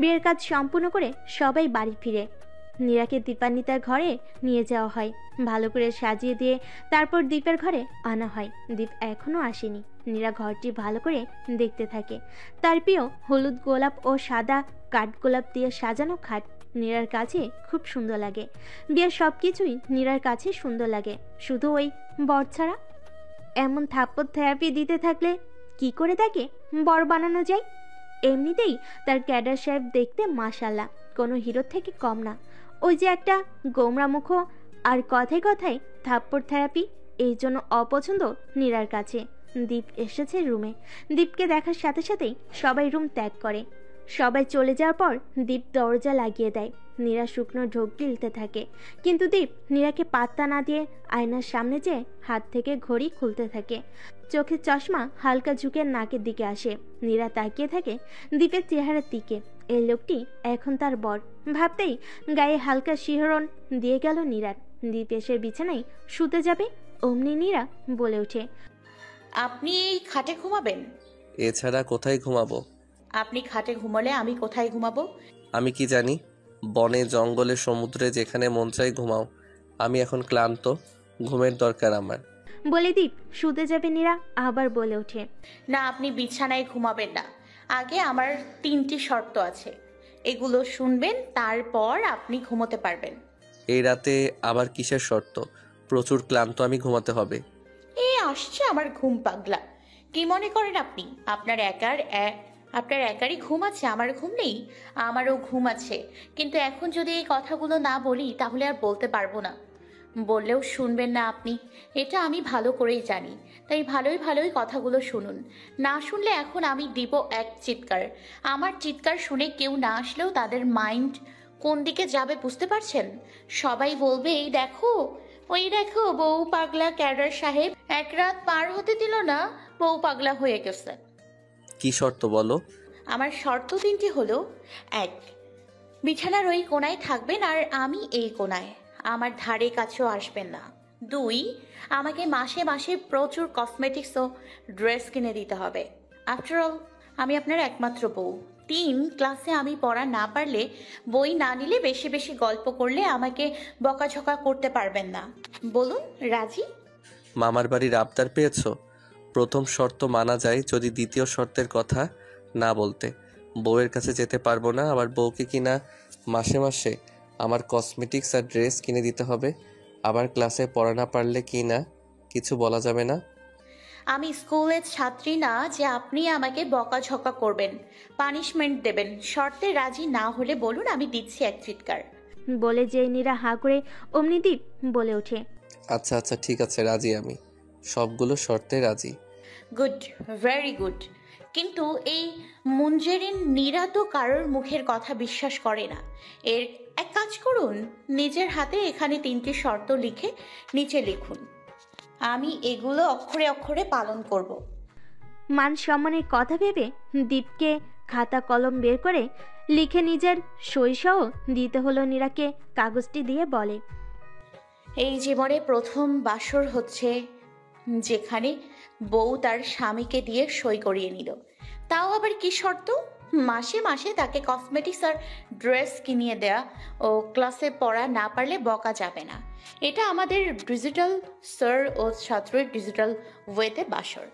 বিয়ের কাজ সম্পূর্ণ করে সবাই বাড়ি ফিরে। নীরাকে দীপান্বিতার ঘরে নিয়ে যাওয়া হয়, ভালো করে সাজিয়ে দিয়ে তারপর দীপের ঘরে আনা হয়। দীপ এখনও আসেনি। নীরা ঘরটি ভালো করে দেখতে থাকে। তার প্রিয় হলুদ গোলাপ ও সাদা কাঠগোলাপ দিয়ে সাজানো খাট নীরার কাছে খুব সুন্দর লাগে। বিয়ের সব কিছুই নীরার কাছে সুন্দর লাগে, শুধু ওই বর ছাড়া। এমন থাপ্পড় থেরাপি দিতে থাকলে কি করে তাকে বর বানানো যায়? এমনিতেই তার ক্যাডার সাহেব দেখতে মাশাল্লাহ কোনো হিরোর থেকে কম না। ওই যে একটা গোমরা মুখ আর কথায় কথায় থাপ্পড় থেরাপি, এই জন্য অপছন্দ নীরার কাছে। দীপ এসেছে রুমে। দীপকে দেখার সাথে সাথেই সবাই রুম ত্যাগ করে। সবাই চলে যাওয়ার পর দীপ দরজা লাগিয়ে দেয়। নীরা শুকনো ঢোক গিলতে থাকে, কিন্তু দীপ নীরাকে পাত্তা না দিয়ে আয়নার সামনে যেয়ে হাত থেকে ঘড়ি খুলতে থাকে। চোখের চশমা হালকা ঝুঁকে নাকের দিকে আসে। নীরা তাকিয়ে থাকে দীপের চেহারার দিকে। এই লোকটি এখন তার বর ভাবতেই গায়ে হালকা শিহরণ দিয়ে গেল নীরার। দীপ এসে বিছানায় শুতে যাবে, অমনি নীরা বলে ওঠে, আপনি এই খাটে ঘুমাবেন? এছাড়া কোথায় ঘুমাবো? আপনি খাটে ঘুমালে আমি কোথায় ঘুমাবো? আমি কি জানি, বনে জঙ্গলে সমুদ্রে যেখানে মন চাই ঘুমাও। আমি এখন ক্লান্ত, ঘুমের দরকার আমার। বলে দীপ শুতে যাবে। নীরা আবার বলে ওঠে, না, আপনি বিছানায় ঘুমাবেন না। আগে আমার 3টি শর্ত আছে, এগুলো শুনবেন, তারপর আপনি ঘুমোতে পারবেন। এই রাতে আবার কিসের শর্ত? প্রচুর ক্লান্ত, আমি ঘুমাতে হবে। এই আসছে আমার ঘুম পাগলা। কি মনে করেন আপনি আপনার একারই ঘুম আছে? আমার ঘুম নেই? আমারও ঘুম আছে, কিন্তু এখন যদি এই কথাগুলো না বলি তাহলে আর বলতে পারবো না। বললেও শুনবেন না আপনি, এটা আমি ভালো করেই জানি। তাই ভালোই কথাগুলো শুনুন। না শুনলে এখন আমি দিব এক চিৎকার। আমার চিৎকার শুনে কেউ না আসলেও তাদের মাইন্ড কোন দিকে যাবে বুঝতে পারছেন? সবাই বলবে, ওই দেখো বউ পাগলা ক্যাডার সাহেব, এক রাত পার হতে দিল না, বউ পাগলা হয়ে গেছে। কি শর্ত বলো? আমার শর্ত 3টি হলো: 1, বিছানার ওই কোনায় থাকবেন আর আমি এই কোনায়, আমার ধারে কাছেও আসবেন না। 2, আমাকে মাসে মাসে প্রচুর কসমেটিক্স ও ড্রেস কিনে দিতে হবে। আফটার অল আমি আপনার একমাত্র বউ। 3, ক্লাসে আমি পড়া না পারলে, বই না নিলে, বেশি বেশি গল্প করলে আমাকে বকাঝকা করতে পারবেন না। বলুন, রাজি? মামার বাড়ির আবদার পেয়েছো? প্রথম শর্ত মানা যায় যদি দ্বিতীয় শর্তের কথা না বলতে। বউয়ের কাছে যেতে পারবো না, আবার বউকে কিনা মাসে মাসে আমার কসমেটিক্স আর ড্রেস কিনে দিতে হবে। আবার ক্লাসে পড়া না পারলে কি না কিছু বলা যাবে না। আমি স্কুলের ছাত্রী না যে আপনি আমাকে বকাঝকা করবেন, পানিশমেন্ট দেবেন। শর্তে রাজি না হলে বলুন, আমি দিচ্ছি এক চিৎকার। বলে যে নীরা হাঁ করে অমনি দীপ বলে ওঠে, আচ্ছা ঠিক আছে, রাজি আমি, সবগুলো শর্তে রাজি। Good, very good. কিন্তু এই মুঞ্জেরিন নীরা তো কারোর মুখের কথা বিশ্বাস করে না। এক কাজ করুন, নিজের হাতে এখানে 3টি শর্ত লিখে নিচে লিখুন, আমি এগুলো অক্ষরে অক্ষরে পালন করব। মান সম্মানের কথা ভেবে দীপকে খাতা কলম বের করে লিখে নিজের সইসহ দিতে হলো নীরাকে। কাগজটি দিয়ে বলে, এই জীবনে প্রথম বাসর হচ্ছে যেখানে বউ তার স্বামীকে দিয়ে সই করিয়ে নিল। তাও আবার কি শর্ত? মাসে মাসে তাকে কসমেটিক্স আর ড্রেস কিনিয়ে দেয়া ও ক্লাসে পড়া না পারলে বকা যাবে না। এটা আমাদের ডিজিটাল স্যার ও ছাত্রের ডিজিটাল ওয়েতে বাসর।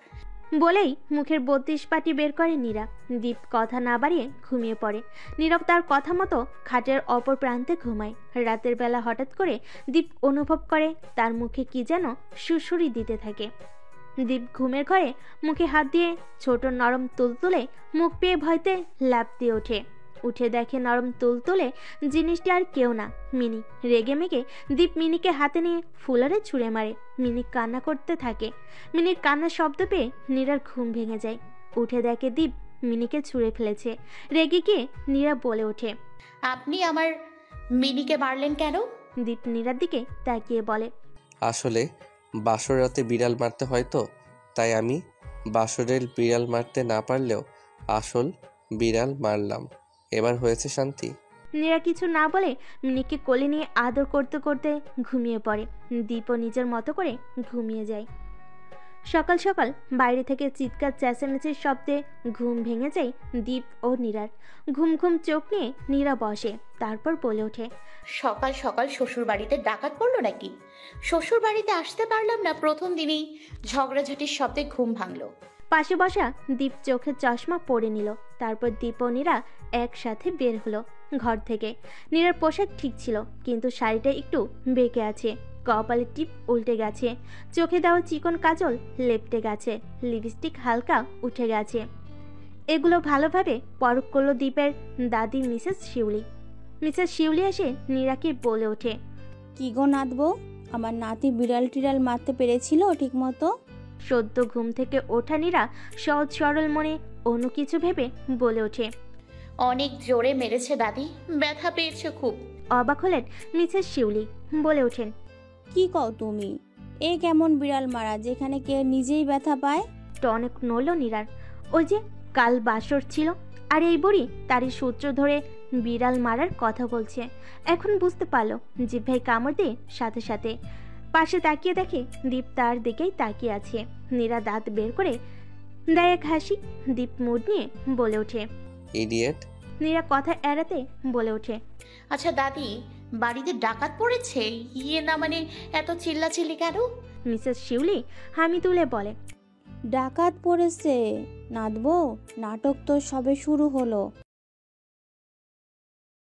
বলেই মুখের 32 পাটি বের করে নীরা। দীপ কথা না বাড়িয়ে ঘুমিয়ে পড়ে। নীরব তার কথা মতো খাটের অপর প্রান্তে ঘুমায়। রাতের বেলা হঠাৎ করে দীপ অনুভব করে তার মুখে কি যেন সুরসুরি দিতে থাকে। দীপ ঘুমের ঘরে মুখে হাত দিয়ে ছোট নরম তুলতুলে মুখ পেয়ে ভয়তে লাফ দিয়ে ওঠে। উঠে দেখে নরম তুলতুলে জিনিসটি আর কেউ না, মিনি। রেগে মেগে দীপ মিনিকে হাতে নিয়ে ফুলারে ছুঁড়ে মারে। মিনি কান্না করতে থাকে। মিনির কান্নার শব্দ পেয়ে নীরার ঘুম ভেঙে যায়। উঠে দেখে দীপ মিনিকে ছুঁড়ে ফেলেছে। রেগে গিয়ে নীরা বলে ওঠে, আপনি আমার মিনিকে মারলেন কেন? দীপ নীরার দিকে তাকিয়ে বলে, আসলে বাসর রাতে বিড়াল মারতে হয় তো, তাই আমি বাসরের বিড়াল মারতে না পারলেও আসল বিড়াল মারলাম। এবার হয়েছে শান্তি? নীরা কিছু না বলে মিনিকে কোলে নিয়ে আদর করতে করতে ঘুমিয়ে পড়ে। দীপও নিজের মতো করে ঘুমিয়ে যায়। সকাল সকাল বাইরে থেকে চিৎকার চেঁচামেচির শব্দে ঘুম ভেঙে যায় দীপ ও নীরার। ঘুম ঘুম চোখ নিয়ে নীরা বসে, তারপর বলে ওঠে, সকাল সকাল শ্বশুর বাড়িতে ডাকাত পড়লো নাকি? শ্বশুর বাড়িতে আসতে পারলাম না, প্রথম দিনেই ঝগড়াঝাটির শব্দে ঘুম ভাঙলো। পাশে বসা দীপ চোখে চশমা পরে নিল। তারপর দীপ ও নীরা একসাথে বের হলো ঘর থেকে। নীরার পোশাক ঠিক ছিল, কিন্তু শাড়িটা একটু বেঁকে আছে। কপালের টিপ উল্টে গেছে। চোখে দেওয়া চিকন কাজল লেপটে গেছে। লিপস্টিক হালকা উঠে গেছে। এগুলো ভালোভাবে পরখ করলো দীপের দাদি মিসেস শিউলি। মিসেস শিউলি এসে নীরাকে বলে ওঠে, কি গো নাতবো, আমার নাতি বিড়াল টিড়াল মারতে পেরেছিল ঠিক মতো? সদ্য ঘুম থেকে ওঠা নীরা সহজ সরল মনে অন্য কিছু ভেবে বলে ওঠে, অনেক জোরে মেরেছে দাদি, ব্যথা পেয়েছে খুব। অবাক হলেন মিসেস শিউলি। বলে ওঠেন, কি কও তুমি? এ কেমন বিড়াল মারা যেখানে কে নিজেই ব্যথা পায়? টনক নড়ল নীরার। ওই যে কাল বাসর ছিল, আর এই বুড়ি তারই সূত্র ধরে বিড়াল মারার কথা বলছে। এখন বুঝতে পারলো জিভে কামড় দিয়ে সাথে সাথে। পাশে তাকিয়ে দেখে দীপ তার দিকেই তাকিয়ে আছে। নীরা দাঁত বের করে দেয় এক হাসি। দীপ মুড নিয়ে বলে ওঠে, ইডিয়েট। নীরা কথা এড়াতে বলে ওঠে, আচ্ছা দাদি, বাড়িতে ডাকাত পড়েছে? ইয়ে না মানে এত চিল্লাচিল্লি কেন? মিসেস শিউলি হামি তুলে বলে, ডাকাত পড়েছে নাতবো, নাটক তো সবে শুরু হলো।